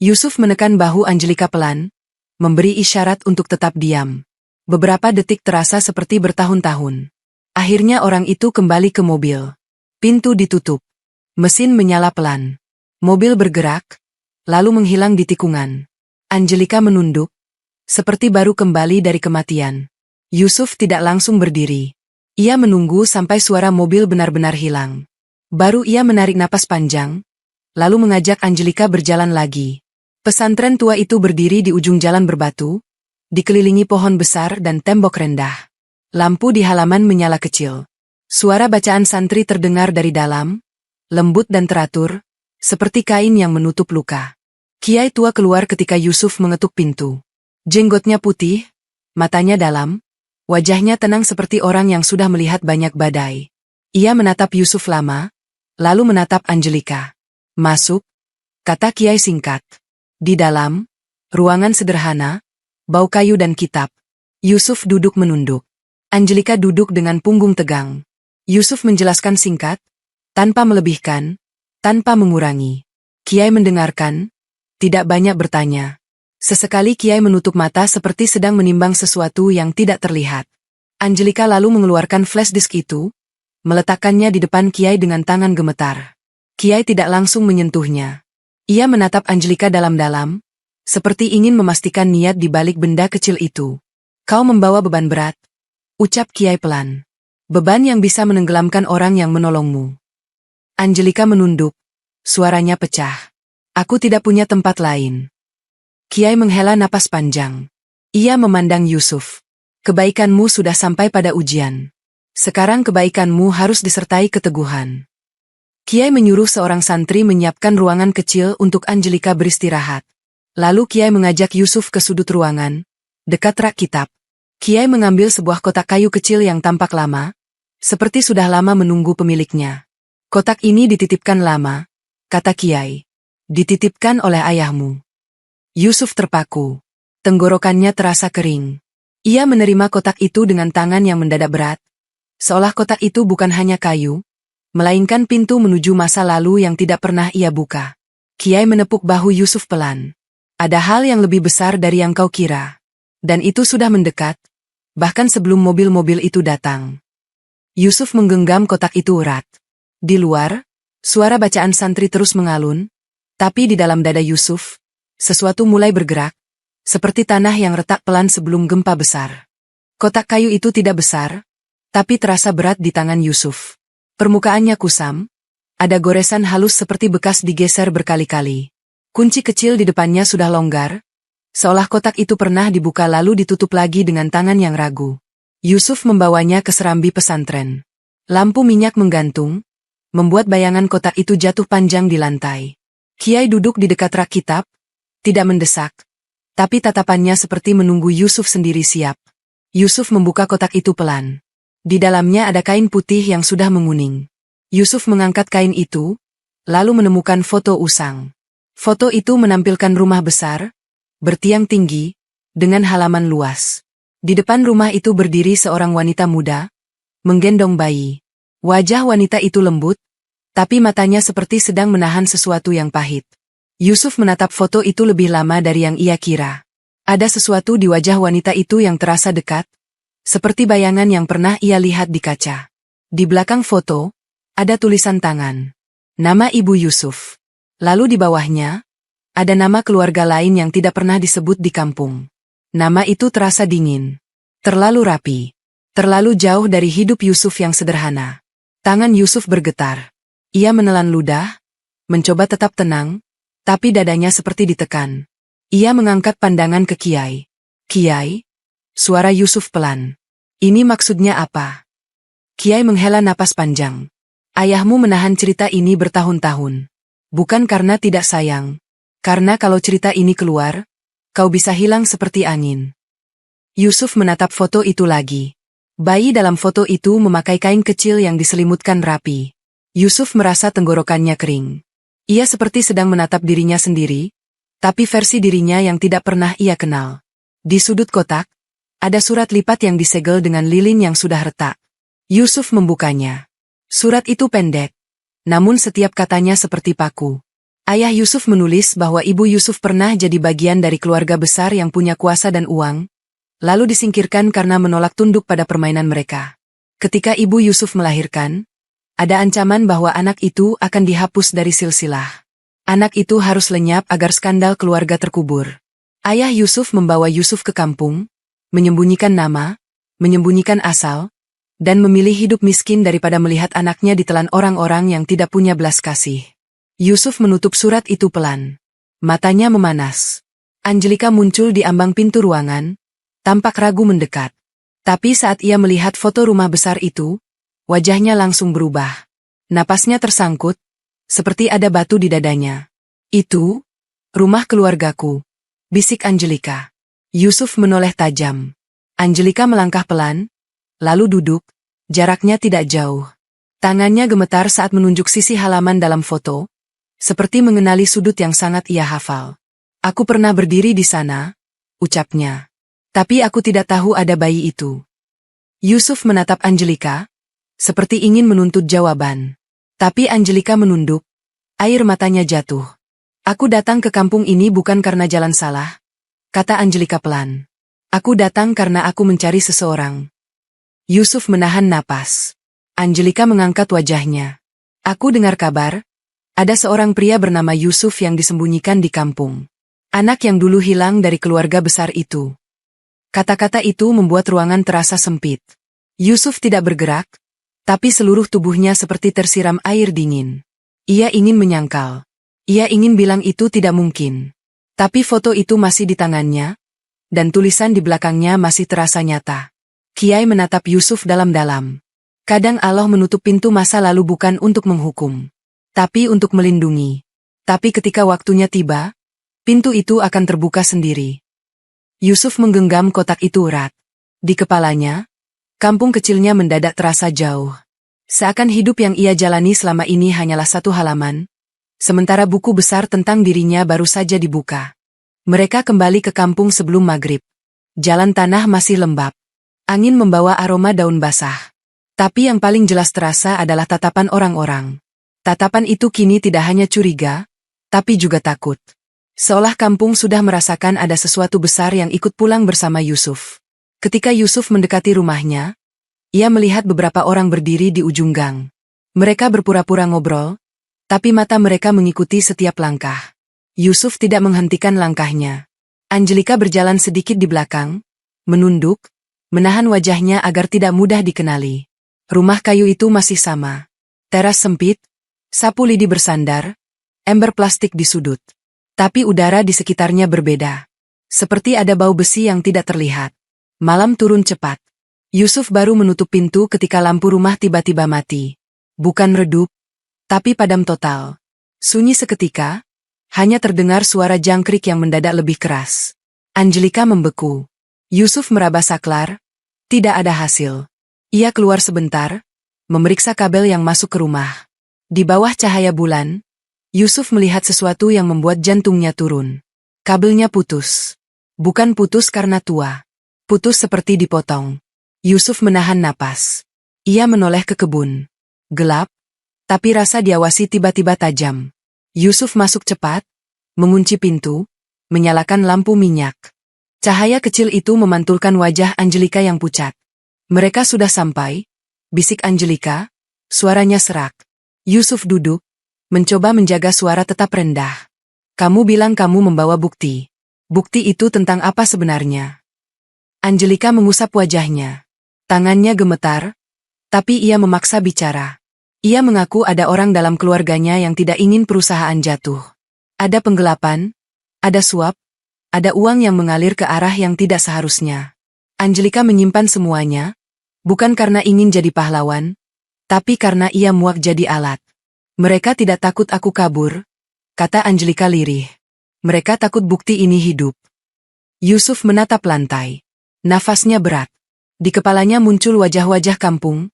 Yusuf menekan bahu Angelika pelan, memberi isyarat untuk tetap diam. Beberapa detik terasa seperti bertahun-tahun. Akhirnya orang itu kembali ke mobil. Pintu ditutup. Mesin menyala pelan. Mobil bergerak, lalu menghilang di tikungan. Angelika menunduk, seperti baru kembali dari kematian. Yusuf tidak langsung berdiri. Ia menunggu sampai suara mobil benar-benar hilang. Baru ia menarik napas panjang, lalu mengajak Angelika berjalan lagi. Pesantren tua itu berdiri di ujung jalan berbatu, dikelilingi pohon besar dan tembok rendah. Lampu di halaman menyala kecil. Suara bacaan santri terdengar dari dalam, lembut dan teratur, seperti kain yang menutup luka. Kiai tua keluar ketika Yusuf mengetuk pintu. Jenggotnya putih, matanya dalam, wajahnya tenang seperti orang yang sudah melihat banyak badai. Ia menatap Yusuf lama, lalu menatap Angelika. "Masuk," kata Kiai singkat. Di dalam, ruangan sederhana, bau kayu dan kitab. Yusuf duduk menunduk. Angelika duduk dengan punggung tegang. Yusuf menjelaskan singkat, tanpa melebihkan, tanpa mengurangi. Kiai mendengarkan, tidak banyak bertanya. Sesekali Kiai menutup mata seperti sedang menimbang sesuatu yang tidak terlihat. Angelika lalu mengeluarkan flash disk itu, meletakkannya di depan Kiai dengan tangan gemetar. Kiai tidak langsung menyentuhnya. Ia menatap Angelika dalam-dalam, seperti ingin memastikan niat di balik benda kecil itu. "Kau membawa beban berat," ucap Kiai pelan. "Beban yang bisa menenggelamkan orang yang menolongmu." Angelika menunduk, suaranya pecah. "Aku tidak punya tempat lain." Kiai menghela napas panjang. Ia memandang Yusuf. "Kebaikanmu sudah sampai pada ujian. Sekarang kebaikanmu harus disertai keteguhan." Kiai menyuruh seorang santri menyiapkan ruangan kecil untuk Angelika beristirahat. Lalu Kiai mengajak Yusuf ke sudut ruangan, dekat rak kitab. Kiai mengambil sebuah kotak kayu kecil yang tampak lama, seperti sudah lama menunggu pemiliknya. "Kotak ini dititipkan lama," kata Kiai. "Dititipkan oleh ayahmu." Yusuf terpaku. Tenggorokannya terasa kering. Ia menerima kotak itu dengan tangan yang mendadak berat, seolah kotak itu bukan hanya kayu, melainkan pintu menuju masa lalu yang tidak pernah ia buka. Kiai menepuk bahu Yusuf pelan. "Ada hal yang lebih besar dari yang kau kira. Dan itu sudah mendekat, bahkan sebelum mobil-mobil itu datang." Yusuf menggenggam kotak itu erat. Di luar, suara bacaan santri terus mengalun, tapi di dalam dada Yusuf, sesuatu mulai bergerak, seperti tanah yang retak pelan sebelum gempa besar. Kotak kayu itu tidak besar, tapi terasa berat di tangan Yusuf. Permukaannya kusam, ada goresan halus seperti bekas digeser berkali-kali. Kunci kecil di depannya sudah longgar, seolah kotak itu pernah dibuka lalu ditutup lagi dengan tangan yang ragu. Yusuf membawanya ke serambi pesantren. Lampu minyak menggantung, membuat bayangan kotak itu jatuh panjang di lantai. Kiai duduk di dekat rak kitab, tidak mendesak, tapi tatapannya seperti menunggu Yusuf sendiri siap. Yusuf membuka kotak itu pelan. Di dalamnya ada kain putih yang sudah menguning. Yusuf mengangkat kain itu, lalu menemukan foto usang. Foto itu menampilkan rumah besar, bertiang tinggi, dengan halaman luas. Di depan rumah itu berdiri seorang wanita muda, menggendong bayi. Wajah wanita itu lembut, tapi matanya seperti sedang menahan sesuatu yang pahit. Yusuf menatap foto itu lebih lama dari yang ia kira. Ada sesuatu di wajah wanita itu yang terasa dekat, seperti bayangan yang pernah ia lihat di kaca. Di belakang foto, ada tulisan tangan. Nama Ibu Yusuf. Lalu di bawahnya, ada nama keluarga lain yang tidak pernah disebut di kampung. Nama itu terasa dingin. Terlalu rapi. Terlalu jauh dari hidup Yusuf yang sederhana. Tangan Yusuf bergetar. Ia menelan ludah, mencoba tetap tenang, tapi dadanya seperti ditekan. Ia mengangkat pandangan ke Kiai. "Kiai?" Suara Yusuf pelan. "Ini maksudnya apa?" Kiai menghela napas panjang. "Ayahmu menahan cerita ini bertahun-tahun. Bukan karena tidak sayang. Karena kalau cerita ini keluar, kau bisa hilang seperti angin." Yusuf menatap foto itu lagi. Bayi dalam foto itu memakai kain kecil yang diselimutkan rapi. Yusuf merasa tenggorokannya kering. Ia seperti sedang menatap dirinya sendiri, Tapi versi dirinya yang tidak pernah ia kenal. Di sudut kotak, ada surat lipat yang disegel dengan lilin yang sudah retak. Yusuf membukanya. Surat itu pendek, namun setiap katanya seperti paku. Ayah Yusuf menulis bahwa ibu Yusuf pernah jadi bagian dari keluarga besar yang punya kuasa dan uang, lalu disingkirkan karena menolak tunduk pada permainan mereka. Ketika ibu Yusuf melahirkan, ada ancaman bahwa anak itu akan dihapus dari silsilah. Anak itu harus lenyap agar skandal keluarga terkubur. Ayah Yusuf membawa Yusuf ke kampung, menyembunyikan nama, menyembunyikan asal, dan memilih hidup miskin daripada melihat anaknya ditelan orang-orang yang tidak punya belas kasih. Yusuf menutup surat itu pelan. Matanya memanas. Angelika muncul di ambang pintu ruangan, tampak ragu mendekat. Tapi saat ia melihat foto rumah besar itu, wajahnya langsung berubah. Napasnya tersangkut, seperti ada batu di dadanya. Itu, rumah keluargaku, bisik Angelika. Yusuf menoleh tajam. Angelika melangkah pelan, lalu duduk, jaraknya tidak jauh. Tangannya gemetar saat menunjuk sisi halaman dalam foto, seperti mengenali sudut yang sangat ia hafal. Aku pernah berdiri di sana, ucapnya. Tapi aku tidak tahu ada bayi itu. Yusuf menatap Angelika, seperti ingin menuntut jawaban. Tapi Angelika menunduk, air matanya jatuh. Aku datang ke kampung ini bukan karena jalan salah, kata Angelika pelan. Aku datang karena aku mencari seseorang. Yusuf menahan napas. Angelika mengangkat wajahnya. Aku dengar kabar, ada seorang pria bernama Yusuf yang disembunyikan di kampung. Anak yang dulu hilang dari keluarga besar itu. Kata-kata itu membuat ruangan terasa sempit. Yusuf tidak bergerak, tapi seluruh tubuhnya seperti tersiram air dingin. Ia ingin menyangkal. Ia ingin bilang itu tidak mungkin. Tapi foto itu masih di tangannya, dan tulisan di belakangnya masih terasa nyata. Kiai menatap Yusuf dalam-dalam. Kadang Allah menutup pintu masa lalu bukan untuk menghukum, tapi untuk melindungi. Tapi ketika waktunya tiba, pintu itu akan terbuka sendiri. Yusuf menggenggam kotak itu erat. Di kepalanya, kampung kecilnya mendadak terasa jauh. Seakan hidup yang ia jalani selama ini hanyalah satu halaman, sementara buku besar tentang dirinya baru saja dibuka. Mereka kembali ke kampung sebelum maghrib. Jalan tanah masih lembab. Angin membawa aroma daun basah. Tapi yang paling jelas terasa adalah tatapan orang-orang. Tatapan itu kini tidak hanya curiga, tapi juga takut. Seolah kampung sudah merasakan ada sesuatu besar yang ikut pulang bersama Yusuf. Ketika Yusuf mendekati rumahnya, ia melihat beberapa orang berdiri di ujung gang. Mereka berpura-pura ngobrol, tapi mata mereka mengikuti setiap langkah. Yusuf tidak menghentikan langkahnya. Angelika berjalan sedikit di belakang, menunduk, menahan wajahnya agar tidak mudah dikenali. Rumah kayu itu masih sama. Teras sempit, sapu lidi bersandar, ember plastik di sudut. Tapi udara di sekitarnya berbeda. Seperti ada bau besi yang tidak terlihat. Malam turun cepat. Yusuf baru menutup pintu ketika lampu rumah tiba-tiba mati. Bukan redup, tapi padam total. Sunyi seketika, hanya terdengar suara jangkrik yang mendadak lebih keras. Angelika membeku. Yusuf meraba saklar, tidak ada hasil. Ia keluar sebentar, memeriksa kabel yang masuk ke rumah. Di bawah cahaya bulan, Yusuf melihat sesuatu yang membuat jantungnya turun. Kabelnya putus. Bukan putus karena tua. Putus seperti dipotong. Yusuf menahan napas. Ia menoleh ke kebun. Gelap, tapi rasa diawasi tiba-tiba tajam. Yusuf masuk cepat, mengunci pintu, menyalakan lampu minyak. Cahaya kecil itu memantulkan wajah Angelika yang pucat. Mereka sudah sampai, bisik Angelika, suaranya serak. Yusuf duduk, mencoba menjaga suara tetap rendah. Kamu bilang kamu membawa bukti. Bukti itu tentang apa sebenarnya? Angelika mengusap wajahnya. Tangannya gemetar, tapi ia memaksa bicara. Ia mengaku ada orang dalam keluarganya yang tidak ingin perusahaan jatuh. Ada penggelapan, ada suap, ada uang yang mengalir ke arah yang tidak seharusnya. Angelika menyimpan semuanya, bukan karena ingin jadi pahlawan, tapi karena ia muak jadi alat. Mereka tidak takut aku kabur, kata Angelika lirih. Mereka takut bukti ini hidup. Yusuf menatap lantai. Nafasnya berat. Di kepalanya muncul wajah-wajah kampung,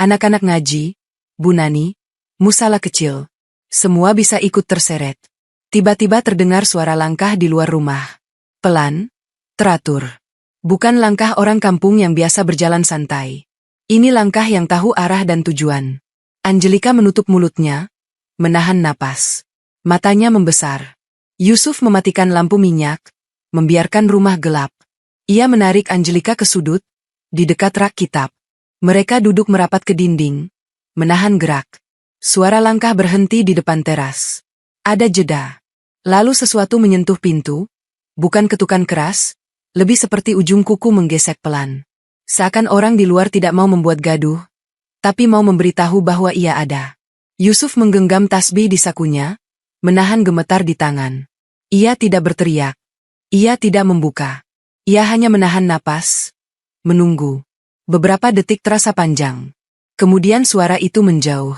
anak-anak ngaji, Bu Nani, musala kecil. Semua bisa ikut terseret. Tiba-tiba terdengar suara langkah di luar rumah. Pelan, teratur. Bukan langkah orang kampung yang biasa berjalan santai. Ini langkah yang tahu arah dan tujuan. Angelika menutup mulutnya, menahan napas. Matanya membesar. Yusuf mematikan lampu minyak, membiarkan rumah gelap. Ia menarik Angelika ke sudut, di dekat rak kitab. Mereka duduk merapat ke dinding, menahan gerak. Suara langkah berhenti di depan teras. Ada jeda. Lalu sesuatu menyentuh pintu, bukan ketukan keras, lebih seperti ujung kuku menggesek pelan. Seakan orang di luar tidak mau membuat gaduh, tapi mau memberitahu bahwa ia ada. Yusuf menggenggam tasbih di sakunya, menahan gemetar di tangan. Ia tidak berteriak. Ia tidak membuka. Ia hanya menahan napas, menunggu. Beberapa detik terasa panjang. Kemudian suara itu menjauh.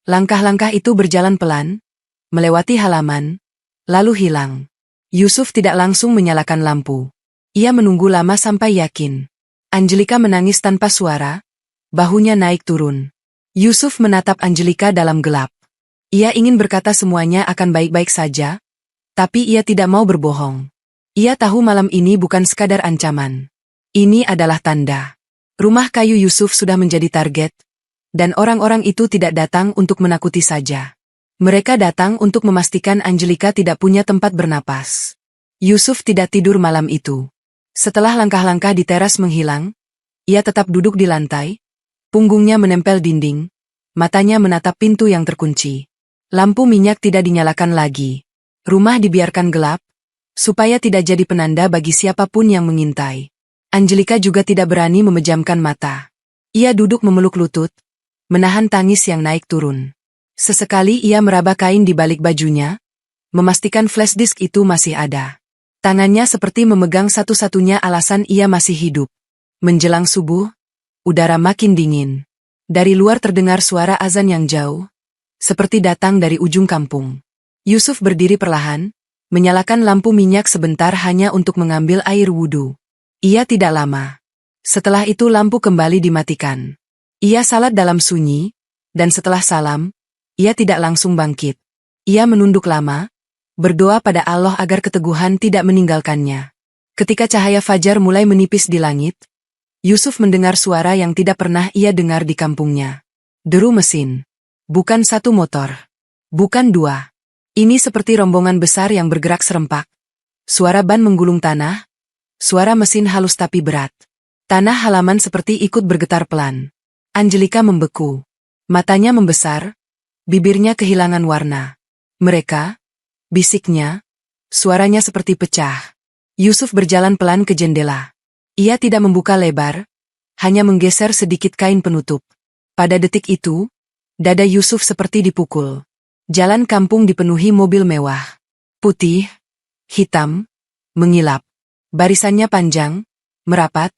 Langkah-langkah itu berjalan pelan, melewati halaman, lalu hilang. Yusuf tidak langsung menyalakan lampu. Ia menunggu lama sampai yakin. Angelika menangis tanpa suara, bahunya naik turun. Yusuf menatap Angelika dalam gelap. Ia ingin berkata semuanya akan baik-baik saja, tapi ia tidak mau berbohong. Ia tahu malam ini bukan sekadar ancaman. Ini adalah tanda. Rumah kayu Yusuf sudah menjadi target, dan orang-orang itu tidak datang untuk menakuti saja. Mereka datang untuk memastikan Angelika tidak punya tempat bernapas. Yusuf tidak tidur malam itu. Setelah langkah-langkah di teras menghilang, ia tetap duduk di lantai, punggungnya menempel dinding, matanya menatap pintu yang terkunci. Lampu minyak tidak dinyalakan lagi. Rumah dibiarkan gelap, supaya tidak jadi penanda bagi siapapun yang mengintai. Angelika juga tidak berani memejamkan mata. Ia duduk memeluk lutut, menahan tangis yang naik turun. Sesekali ia meraba kain di balik bajunya, memastikan flash disk itu masih ada. Tangannya seperti memegang satu-satunya alasan ia masih hidup. Menjelang subuh, udara makin dingin. Dari luar terdengar suara azan yang jauh, seperti datang dari ujung kampung. Yusuf berdiri perlahan, menyalakan lampu minyak sebentar hanya untuk mengambil air wudhu. Ia tidak lama. Setelah itu lampu kembali dimatikan. Ia salat dalam sunyi, dan setelah salam, ia tidak langsung bangkit. Ia menunduk lama, berdoa pada Allah agar keteguhan tidak meninggalkannya. Ketika cahaya fajar mulai menipis di langit, Yusuf mendengar suara yang tidak pernah ia dengar di kampungnya. Deru mesin. Bukan satu motor. Bukan dua. Ini seperti rombongan besar yang bergerak serempak. Suara ban menggulung tanah. Suara mesin halus tapi berat. Tanah halaman seperti ikut bergetar pelan. Angelika membeku. Matanya membesar. Bibirnya kehilangan warna. Mereka, bisiknya, suaranya seperti pecah. Yusuf berjalan pelan ke jendela. Ia tidak membuka lebar, hanya menggeser sedikit kain penutup. Pada detik itu, dada Yusuf seperti dipukul. Jalan kampung dipenuhi mobil mewah. Putih, hitam, mengilap. Barisannya panjang, merapat,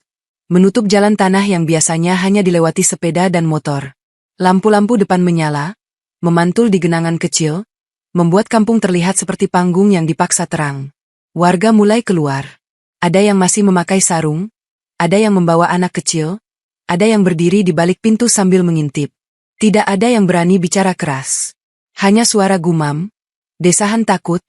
menutup jalan tanah yang biasanya hanya dilewati sepeda dan motor. Lampu-lampu depan menyala, memantul di genangan kecil, membuat kampung terlihat seperti panggung yang dipaksa terang. Warga mulai keluar. Ada yang masih memakai sarung, ada yang membawa anak kecil, ada yang berdiri di balik pintu sambil mengintip. Tidak ada yang berani bicara keras. Hanya suara gumam, desahan takut,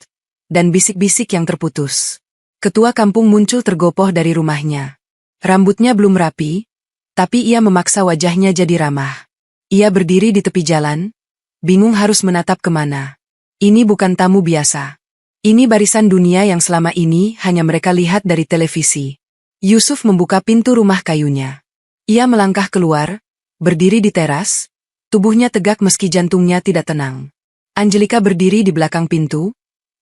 dan bisik-bisik yang terputus. Ketua kampung muncul tergopoh dari rumahnya. Rambutnya belum rapi, tapi ia memaksa wajahnya jadi ramah. Ia berdiri di tepi jalan, bingung harus menatap kemana. Ini bukan tamu biasa. Ini barisan dunia yang selama ini hanya mereka lihat dari televisi. Yusuf membuka pintu rumah kayunya. Ia melangkah keluar, berdiri di teras, tubuhnya tegak meski jantungnya tidak tenang. Angelika berdiri di belakang pintu,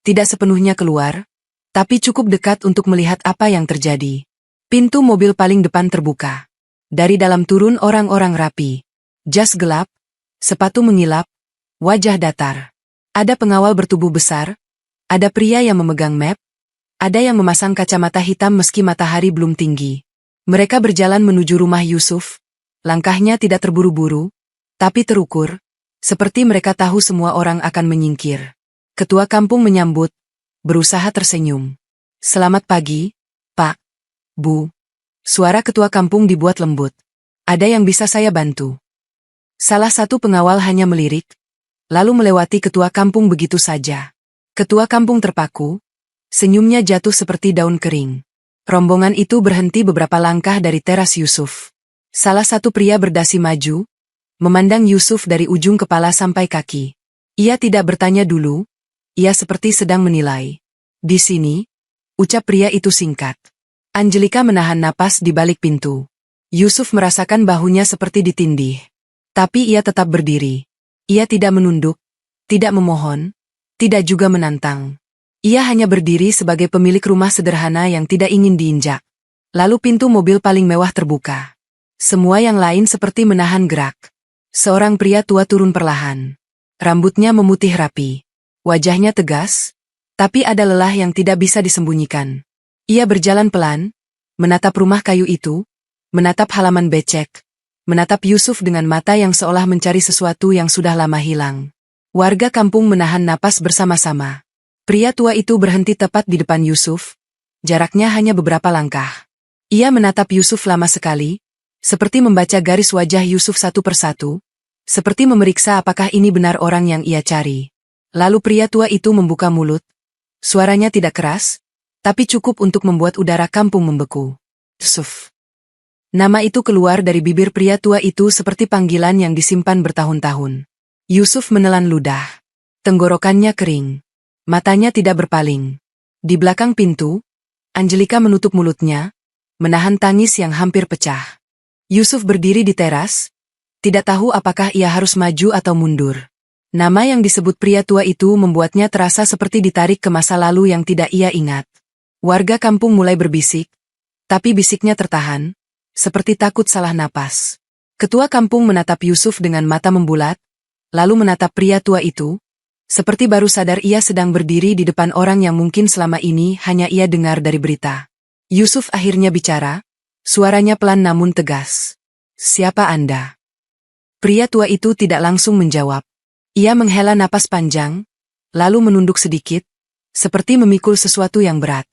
tidak sepenuhnya keluar, tapi cukup dekat untuk melihat apa yang terjadi. Pintu mobil paling depan terbuka. Dari dalam turun orang-orang rapi. Jas gelap, sepatu mengilap, wajah datar. Ada pengawal bertubuh besar, ada pria yang memegang map, ada yang memasang kacamata hitam meski matahari belum tinggi. Mereka berjalan menuju rumah Yusuf, langkahnya tidak terburu-buru, tapi terukur, seperti mereka tahu semua orang akan menyingkir. Ketua kampung menyambut, berusaha tersenyum. Selamat pagi, Pak, Bu. Suara ketua kampung dibuat lembut. Ada yang bisa saya bantu? Salah satu pengawal hanya melirik, lalu melewati ketua kampung begitu saja. Ketua kampung terpaku, senyumnya jatuh seperti daun kering. Rombongan itu berhenti beberapa langkah dari teras Yusuf. Salah satu pria berdasi maju, memandang Yusuf dari ujung kepala sampai kaki. Ia tidak bertanya dulu, ia seperti sedang menilai. Di sini, ucap pria itu singkat. Angelika menahan napas di balik pintu. Yusuf merasakan bahunya seperti ditindih. Tapi ia tetap berdiri. Ia tidak menunduk, tidak memohon, tidak juga menantang. Ia hanya berdiri sebagai pemilik rumah sederhana yang tidak ingin diinjak. Lalu pintu mobil paling mewah terbuka. Semua yang lain seperti menahan gerak. Seorang pria tua turun perlahan. Rambutnya memutih rapi. Wajahnya tegas, tapi ada lelah yang tidak bisa disembunyikan. Ia berjalan pelan, menatap rumah kayu itu, menatap halaman becek, menatap Yusuf dengan mata yang seolah mencari sesuatu yang sudah lama hilang. Warga kampung menahan napas bersama-sama. Pria tua itu berhenti tepat di depan Yusuf, jaraknya hanya beberapa langkah. Ia menatap Yusuf lama sekali, seperti membaca garis wajah Yusuf satu persatu, seperti memeriksa apakah ini benar orang yang ia cari. Lalu pria tua itu membuka mulut. Suaranya tidak keras, tapi cukup untuk membuat udara kampung membeku. Yusuf. Nama itu keluar dari bibir pria tua itu seperti panggilan yang disimpan bertahun-tahun. Yusuf menelan ludah. Tenggorokannya kering. Matanya tidak berpaling. Di belakang pintu, Angelika menutup mulutnya, menahan tangis yang hampir pecah. Yusuf berdiri di teras, tidak tahu apakah ia harus maju atau mundur. Nama yang disebut pria tua itu membuatnya terasa seperti ditarik ke masa lalu yang tidak ia ingat. Warga kampung mulai berbisik, tapi bisiknya tertahan, seperti takut salah napas. Ketua kampung menatap Yusuf dengan mata membulat, lalu menatap pria tua itu, seperti baru sadar ia sedang berdiri di depan orang yang mungkin selama ini hanya ia dengar dari berita. Yusuf akhirnya bicara, suaranya pelan namun tegas. "Siapa Anda?" Pria tua itu tidak langsung menjawab. Ia menghela napas panjang, lalu menunduk sedikit, seperti memikul sesuatu yang berat.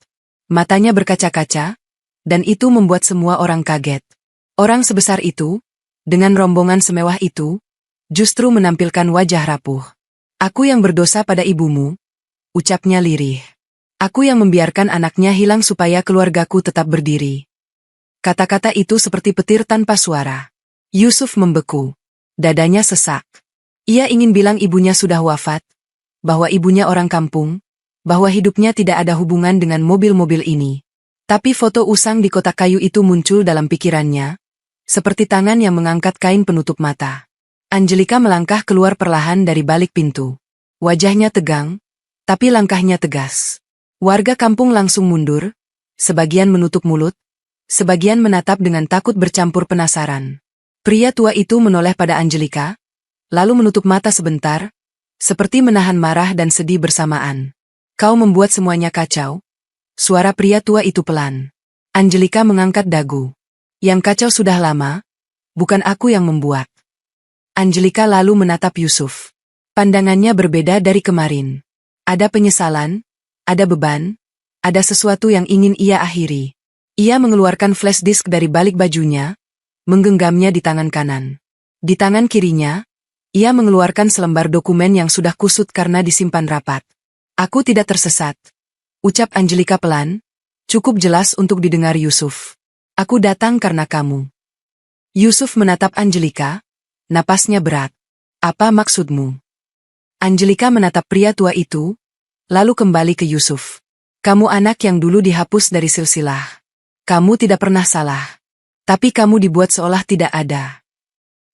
Matanya berkaca-kaca, dan itu membuat semua orang kaget. Orang sebesar itu, dengan rombongan semewah itu, justru menampilkan wajah rapuh. "Aku yang berdosa pada ibumu," ucapnya lirih. "Aku yang membiarkan anaknya hilang supaya keluargaku tetap berdiri." Kata-kata itu seperti petir tanpa suara. Yusuf membeku. Dadanya sesak. Ia ingin bilang ibunya sudah wafat, bahwa ibunya orang kampung, bahwa hidupnya tidak ada hubungan dengan mobil-mobil ini. Tapi foto usang di kotak kayu itu muncul dalam pikirannya, seperti tangan yang mengangkat kain penutup mata. Angelika melangkah keluar perlahan dari balik pintu. Wajahnya tegang, tapi langkahnya tegas. Warga kampung langsung mundur, sebagian menutup mulut, sebagian menatap dengan takut bercampur penasaran. Pria tua itu menoleh pada Angelika, lalu menutup mata sebentar, seperti menahan marah dan sedih bersamaan. "Kau membuat semuanya kacau." Suara pria tua itu pelan. Angelika mengangkat dagu. "Yang kacau sudah lama, bukan aku yang membuat." Angelika lalu menatap Yusuf. Pandangannya berbeda dari kemarin. Ada penyesalan, ada beban, ada sesuatu yang ingin ia akhiri. Ia mengeluarkan flash disk dari balik bajunya, menggenggamnya di tangan kanan. Di tangan kirinya, ia mengeluarkan selembar dokumen yang sudah kusut karena disimpan rapat. "Aku tidak tersesat," ucap Angelika pelan, cukup jelas untuk didengar Yusuf. "Aku datang karena kamu." Yusuf menatap Angelika. Napasnya berat. "Apa maksudmu?" Angelika menatap pria tua itu, lalu kembali ke Yusuf. "Kamu anak yang dulu dihapus dari silsilah. Kamu tidak pernah salah. Tapi kamu dibuat seolah tidak ada."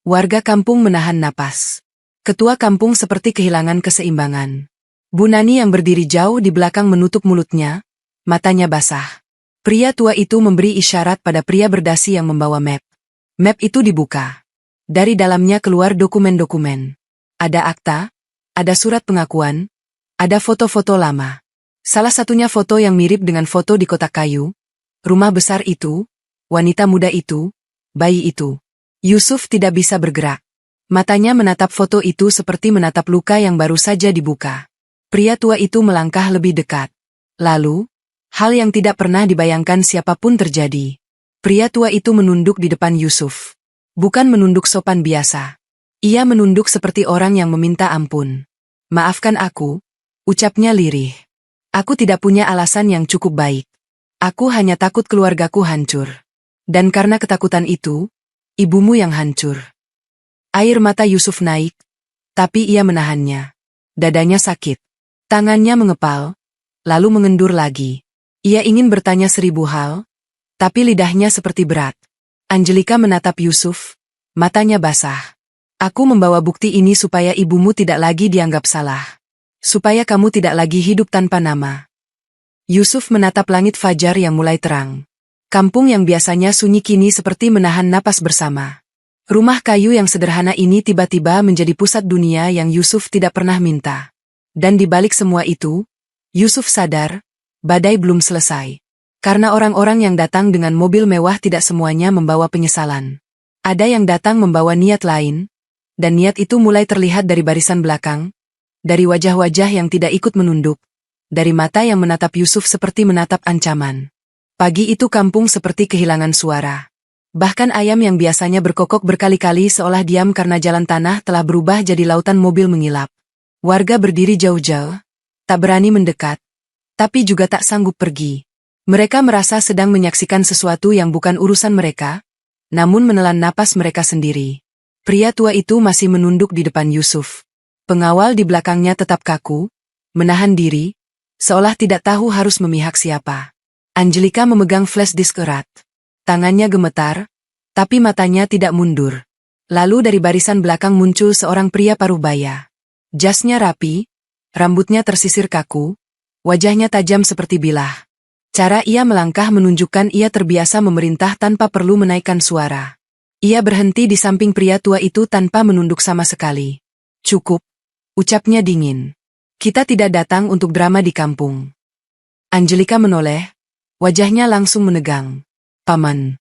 Warga kampung menahan napas. Ketua kampung seperti kehilangan keseimbangan. Bu Nani yang berdiri jauh di belakang menutup mulutnya, matanya basah. Pria tua itu memberi isyarat pada pria berdasi yang membawa map. Map itu dibuka. Dari dalamnya keluar dokumen-dokumen. Ada akta, ada surat pengakuan, ada foto-foto lama. Salah satunya foto yang mirip dengan foto di kotak kayu, rumah besar itu, wanita muda itu, bayi itu. Yusuf tidak bisa bergerak. Matanya menatap foto itu seperti menatap luka yang baru saja dibuka. Pria tua itu melangkah lebih dekat. Lalu, hal yang tidak pernah dibayangkan siapapun terjadi. Pria tua itu menunduk di depan Yusuf. Bukan menunduk sopan biasa. Ia menunduk seperti orang yang meminta ampun. "Maafkan aku," Ucapnya lirih. Aku tidak punya alasan yang cukup baik. Aku hanya takut keluargaku hancur. Dan karena ketakutan itu, ibumu yang hancur. Air mata Yusuf naik, tapi ia menahannya. Dadanya sakit. Tangannya mengepal, lalu mengendur lagi. Ia ingin bertanya 1000 hal, tapi lidahnya seperti berat. Angelika menatap Yusuf, matanya basah. Aku membawa bukti ini supaya ibumu tidak lagi dianggap salah. Supaya kamu tidak lagi hidup tanpa nama. Yusuf menatap langit fajar yang mulai terang. Kampung yang biasanya sunyi kini seperti menahan napas bersama. Rumah kayu yang sederhana ini tiba-tiba menjadi pusat dunia yang Yusuf tidak pernah minta. Dan di balik semua itu, Yusuf sadar, badai belum selesai. Karena orang-orang yang datang dengan mobil mewah tidak semuanya membawa penyesalan. Ada yang datang membawa niat lain, dan niat itu mulai terlihat dari barisan belakang, dari wajah-wajah yang tidak ikut menunduk, dari mata yang menatap Yusuf seperti menatap ancaman. Pagi itu kampung seperti kehilangan suara. Bahkan ayam yang biasanya berkokok berkali-kali seolah diam karena jalan tanah telah berubah jadi lautan mobil mengilap. Warga berdiri jauh-jauh, tak berani mendekat, tapi juga tak sanggup pergi. Mereka merasa sedang menyaksikan sesuatu yang bukan urusan mereka, namun menelan napas mereka sendiri. Pria tua itu masih menunduk di depan Yusuf. Pengawal di belakangnya tetap kaku, menahan diri, seolah tidak tahu harus memihak siapa. Angelika memegang flash disk erat. Tangannya gemetar, tapi matanya tidak mundur. Lalu dari barisan belakang muncul seorang pria paruh baya. Jasnya rapi, rambutnya tersisir kaku, wajahnya tajam seperti bilah. Cara ia melangkah menunjukkan ia terbiasa memerintah tanpa perlu menaikkan suara. Ia berhenti di samping pria tua itu tanpa menunduk sama sekali. Cukup, ucapnya dingin. Kita tidak datang untuk drama di kampung. Angelika menoleh, wajahnya langsung menegang. Paman.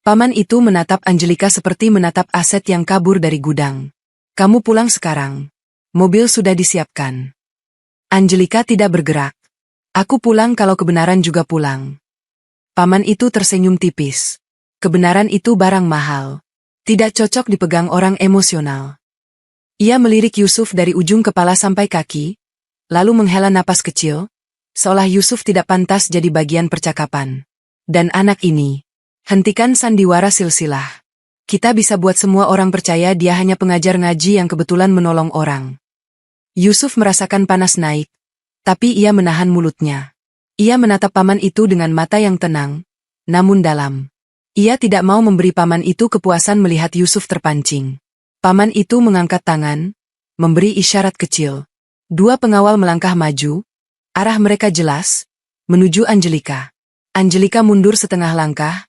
Paman itu menatap Angelika seperti menatap aset yang kabur dari gudang. Kamu pulang sekarang. Mobil sudah disiapkan. Angelika tidak bergerak. Aku pulang kalau kebenaran juga pulang. Paman itu tersenyum tipis. Kebenaran itu barang mahal. Tidak cocok dipegang orang emosional. Ia melirik Yusuf dari ujung kepala sampai kaki, lalu menghela napas kecil, seolah Yusuf tidak pantas jadi bagian percakapan. Dan anak ini, hentikan sandiwara silsilah. Kita bisa buat semua orang percaya dia hanya pengajar ngaji yang kebetulan menolong orang. Yusuf merasakan panas naik, tapi ia menahan mulutnya. Ia menatap paman itu dengan mata yang tenang, namun dalam. Ia tidak mau memberi paman itu kepuasan melihat Yusuf terpancing. Paman itu mengangkat tangan, memberi isyarat kecil. Dua pengawal melangkah maju, arah mereka jelas, menuju Angelika. Angelika mundur setengah langkah,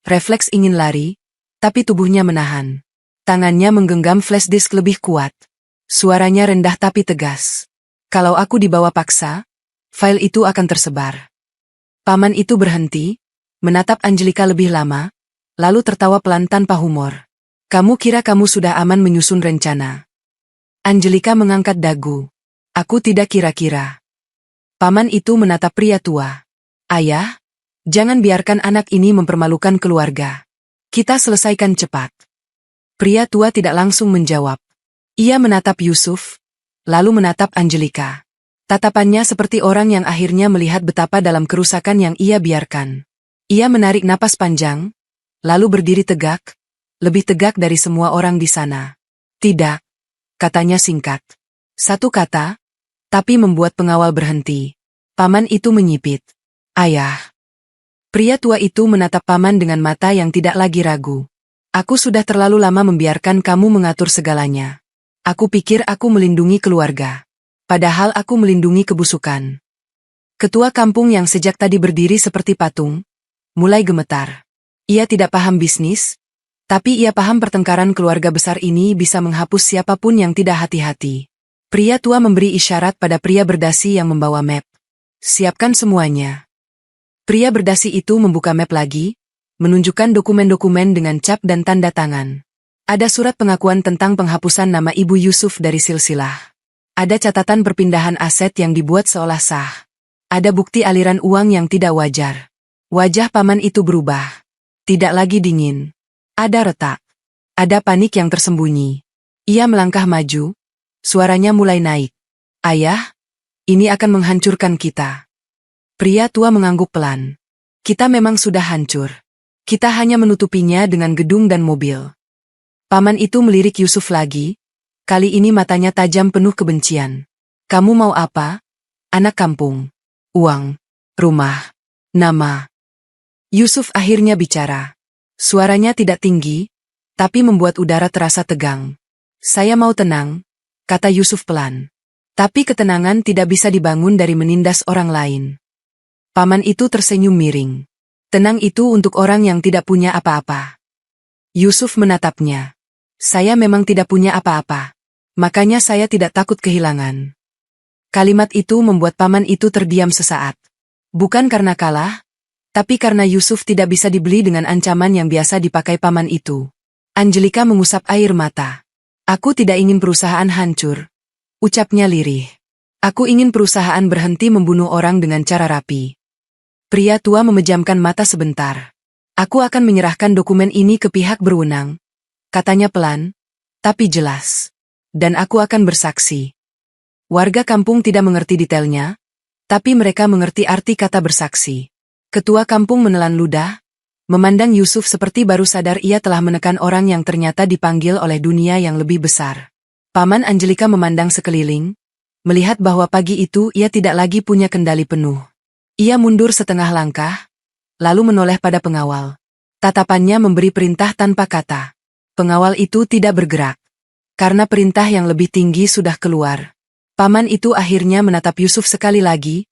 refleks ingin lari, tapi tubuhnya menahan. Tangannya menggenggam flash disk lebih kuat. Suaranya rendah tapi tegas. Kalau aku dibawa paksa, file itu akan tersebar. Paman itu berhenti, menatap Angelika lebih lama, lalu tertawa pelan tanpa humor. Kamu kira kamu sudah aman menyusun rencana? Angelika mengangkat dagu. Aku tidak kira-kira. Paman itu menatap pria tua. Ayah, jangan biarkan anak ini mempermalukan keluarga. Kita selesaikan cepat. Pria tua tidak langsung menjawab. Ia menatap Yusuf, lalu menatap Angelika. Tatapannya seperti orang yang akhirnya melihat betapa dalam kerusakan yang ia biarkan. Ia menarik napas panjang, lalu berdiri tegak, lebih tegak dari semua orang di sana. Tidak, katanya singkat. Satu kata, tapi membuat pengawal berhenti. Paman itu menyipit. Ayah. Pria tua itu menatap paman dengan mata yang tidak lagi ragu. Aku sudah terlalu lama membiarkan kamu mengatur segalanya. Aku pikir aku melindungi keluarga. Padahal aku melindungi kebusukan. Ketua kampung yang sejak tadi berdiri seperti patung, mulai gemetar. Ia tidak paham bisnis, tapi ia paham pertengkaran keluarga besar ini bisa menghapus siapapun yang tidak hati-hati. Pria tua memberi isyarat pada pria berdasi yang membawa map. Siapkan semuanya. Pria berdasi itu membuka map lagi, menunjukkan dokumen-dokumen dengan cap dan tanda tangan. Ada surat pengakuan tentang penghapusan nama Ibu Yusuf dari silsilah. Ada catatan perpindahan aset yang dibuat seolah sah. Ada bukti aliran uang yang tidak wajar. Wajah paman itu berubah. Tidak lagi dingin. Ada retak. Ada panik yang tersembunyi. Ia melangkah maju. Suaranya mulai naik. Ayah, Ini akan menghancurkan kita. Pria tua mengangguk pelan. Kita memang sudah hancur. Kita hanya menutupinya dengan gedung dan mobil. Paman itu melirik Yusuf lagi. Kali ini matanya tajam penuh kebencian. Kamu mau apa? Anak kampung. Uang. Rumah. Nama. Yusuf akhirnya bicara. Suaranya tidak tinggi, tapi membuat udara terasa tegang. Saya mau tenang, kata Yusuf pelan. Tapi ketenangan tidak bisa dibangun dari menindas orang lain. Paman itu tersenyum miring. Tenang itu untuk orang yang tidak punya apa-apa. Yusuf menatapnya. Saya memang tidak punya apa-apa. Makanya saya tidak takut kehilangan. Kalimat itu membuat paman itu terdiam sesaat. Bukan karena kalah, tapi karena Yusuf tidak bisa dibeli dengan ancaman yang biasa dipakai paman itu. Angelika mengusap air mata. Aku tidak ingin perusahaan hancur, ucapnya lirih. Aku ingin perusahaan berhenti membunuh orang dengan cara rapi. Pria tua memejamkan mata sebentar. Aku akan menyerahkan dokumen ini ke pihak berwenang, katanya pelan, tapi jelas. Dan aku akan bersaksi. Warga kampung tidak mengerti detailnya, tapi mereka mengerti arti kata bersaksi. Ketua kampung menelan ludah, memandang Yusuf seperti baru sadar ia telah menekan orang yang ternyata dipanggil oleh dunia yang lebih besar. Paman Angelika memandang sekeliling, melihat bahwa pagi itu ia tidak lagi punya kendali penuh. Ia mundur setengah langkah, lalu menoleh pada pengawal. Tatapannya memberi perintah tanpa kata. Pengawal itu tidak bergerak. Karena perintah yang lebih tinggi sudah keluar. Paman itu akhirnya menatap Yusuf sekali lagi,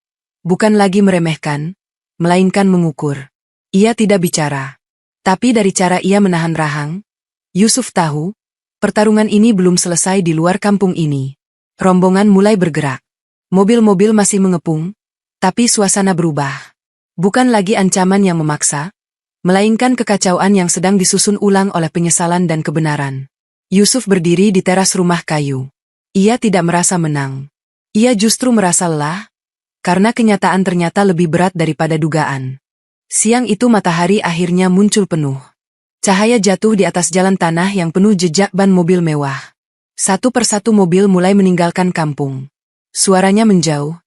bukan lagi meremehkan, melainkan mengukur. Ia tidak bicara. Tapi dari cara ia menahan rahang, Yusuf tahu, pertarungan ini belum selesai di luar kampung ini. Rombongan mulai bergerak. Mobil-mobil masih mengepung, tapi suasana berubah. Bukan lagi ancaman yang memaksa, melainkan kekacauan yang sedang disusun ulang oleh penyesalan dan kebenaran. Yusuf berdiri di teras rumah kayu. Ia tidak merasa menang. Ia justru merasa lelah, karena kenyataan ternyata lebih berat daripada dugaan. Siang itu matahari akhirnya muncul penuh. Cahaya jatuh di atas jalan tanah yang penuh jejak ban mobil mewah. Satu persatu mobil mulai meninggalkan kampung. Suaranya menjauh,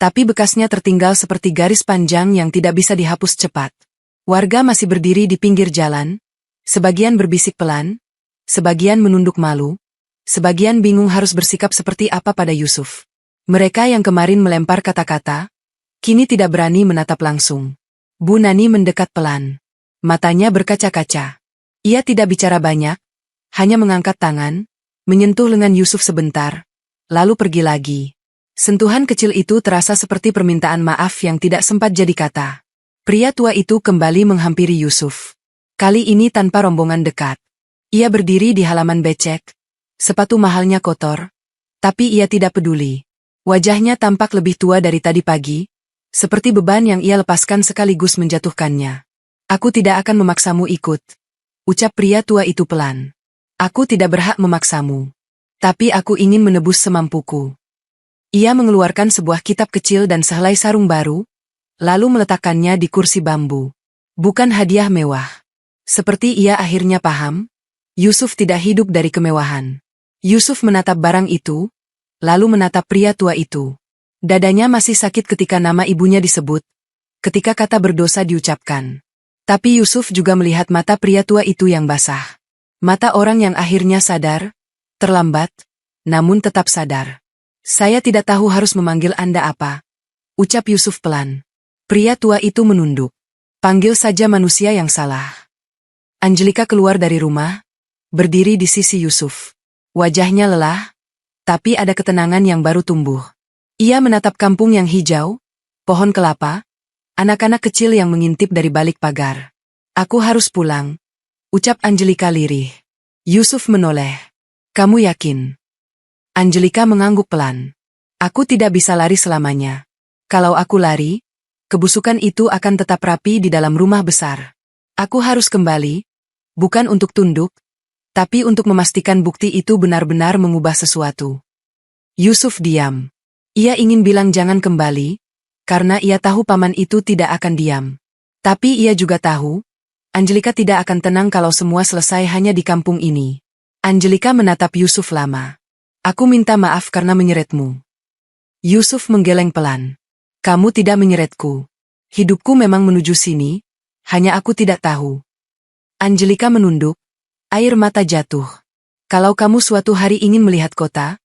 tapi bekasnya tertinggal seperti garis panjang yang tidak bisa dihapus cepat. Warga masih berdiri di pinggir jalan, sebagian berbisik pelan, sebagian menunduk malu, sebagian bingung harus bersikap seperti apa pada Yusuf. Mereka yang kemarin melempar kata-kata, kini tidak berani menatap langsung. Bu Nani mendekat pelan. Matanya berkaca-kaca. Ia tidak bicara banyak, hanya mengangkat tangan, menyentuh lengan Yusuf sebentar, lalu pergi lagi. Sentuhan kecil itu terasa seperti permintaan maaf yang tidak sempat jadi kata. Pria tua itu kembali menghampiri Yusuf. Kali ini tanpa rombongan dekat. Ia berdiri di halaman becek, sepatu mahalnya kotor, tapi ia tidak peduli. Wajahnya tampak lebih tua dari tadi pagi, seperti beban yang ia lepaskan sekaligus menjatuhkannya. Aku tidak akan memaksamu ikut, ucap pria tua itu pelan. Aku tidak berhak memaksamu, tapi aku ingin menebus semampuku. Ia mengeluarkan sebuah kitab kecil dan sehelai sarung baru, lalu meletakkannya di kursi bambu. Bukan hadiah mewah. Seperti ia akhirnya paham, Yusuf tidak hidup dari kemewahan. Yusuf menatap barang itu, lalu menatap pria tua itu. Dadanya masih sakit ketika nama ibunya disebut, ketika kata berdosa diucapkan. Tapi Yusuf juga melihat mata pria tua itu yang basah. Mata orang yang akhirnya sadar, terlambat, namun tetap sadar. Saya tidak tahu harus memanggil Anda apa, ucap Yusuf pelan. Pria tua itu menunduk. Panggil saja manusia yang salah. Angelika keluar dari rumah, berdiri di sisi Yusuf. Wajahnya lelah, tapi ada ketenangan yang baru tumbuh. Ia menatap kampung yang hijau, pohon kelapa, anak-anak kecil yang mengintip dari balik pagar. Aku harus pulang, ucap Angelika lirih. Yusuf menoleh. Kamu yakin? Angelika mengangguk pelan. Aku tidak bisa lari selamanya. Kalau aku lari, kebusukan itu akan tetap rapi di dalam rumah besar. Aku harus kembali, bukan untuk tunduk, tapi untuk memastikan bukti itu benar-benar mengubah sesuatu. Yusuf diam. Ia ingin bilang jangan kembali, karena ia tahu paman itu tidak akan diam. Tapi ia juga tahu, Angelika tidak akan tenang kalau semua selesai hanya di kampung ini. Angelika menatap Yusuf lama. Aku minta maaf karena menyeretmu. Yusuf menggeleng pelan. Kamu tidak menyeretku. Hidupku memang menuju sini, hanya aku tidak tahu. Angelika menunduk, air mata jatuh. Kalau kamu suatu hari ingin melihat kota,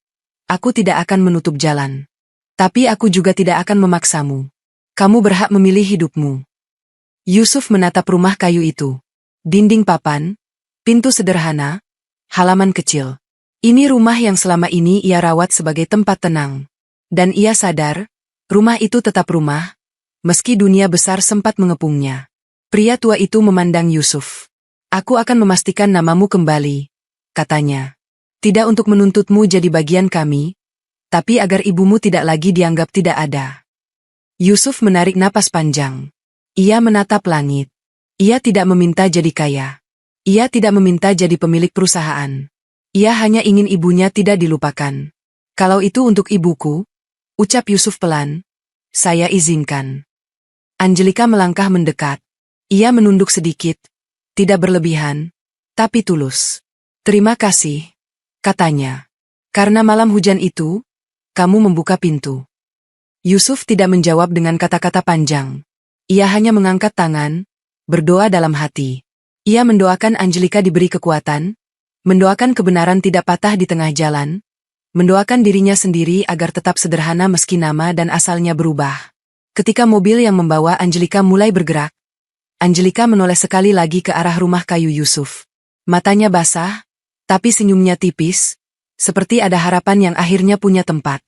aku tidak akan menutup jalan. Tapi aku juga tidak akan memaksamu. Kamu berhak memilih hidupmu. Yusuf menatap rumah kayu itu. Dinding papan, pintu sederhana, halaman kecil. Ini rumah yang selama ini ia rawat sebagai tempat tenang. Dan ia sadar, rumah itu tetap rumah, meski dunia besar sempat mengepungnya. Pria tua itu memandang Yusuf. Aku akan memastikan namamu kembali, katanya. Tidak untuk menuntutmu jadi bagian kami, tapi agar ibumu tidak lagi dianggap tidak ada. Yusuf menarik napas panjang. Ia menatap langit. Ia tidak meminta jadi kaya. Ia tidak meminta jadi pemilik perusahaan. Ia hanya ingin ibunya tidak dilupakan. Kalau itu untuk ibuku, ucap Yusuf pelan, saya izinkan. Angelika melangkah mendekat. Ia menunduk sedikit, tidak berlebihan, tapi tulus. Terima kasih, katanya. Karena malam hujan itu, kamu membuka pintu. Yusuf tidak menjawab dengan kata-kata panjang. Ia hanya mengangkat tangan, berdoa dalam hati. Ia mendoakan Angelika diberi kekuatan, mendoakan kebenaran tidak patah di tengah jalan, mendoakan dirinya sendiri agar tetap sederhana meski nama dan asalnya berubah. Ketika mobil yang membawa Angelika mulai bergerak, Angelika menoleh sekali lagi ke arah rumah kayu Yusuf. Matanya basah, tapi senyumnya tipis, seperti ada harapan yang akhirnya punya tempat.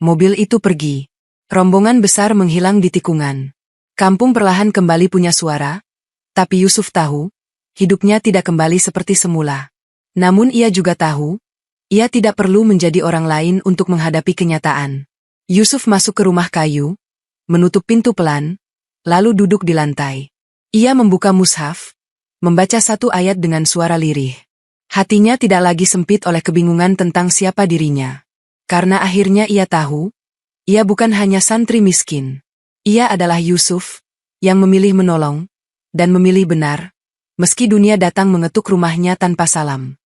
Mobil itu pergi. Rombongan besar menghilang di tikungan. Kampung perlahan kembali punya suara, tapi Yusuf tahu, hidupnya tidak kembali seperti semula. Namun ia juga tahu, ia tidak perlu menjadi orang lain untuk menghadapi kenyataan. Yusuf masuk ke rumah kayu, menutup pintu pelan, lalu duduk di lantai. Ia membuka mushaf, membaca satu ayat dengan suara lirih. Hatinya tidak lagi sempit oleh kebingungan tentang siapa dirinya. Karena akhirnya ia tahu, ia bukan hanya santri miskin. Ia adalah Yusuf, yang memilih menolong, dan memilih benar, meski dunia datang mengetuk rumahnya tanpa salam.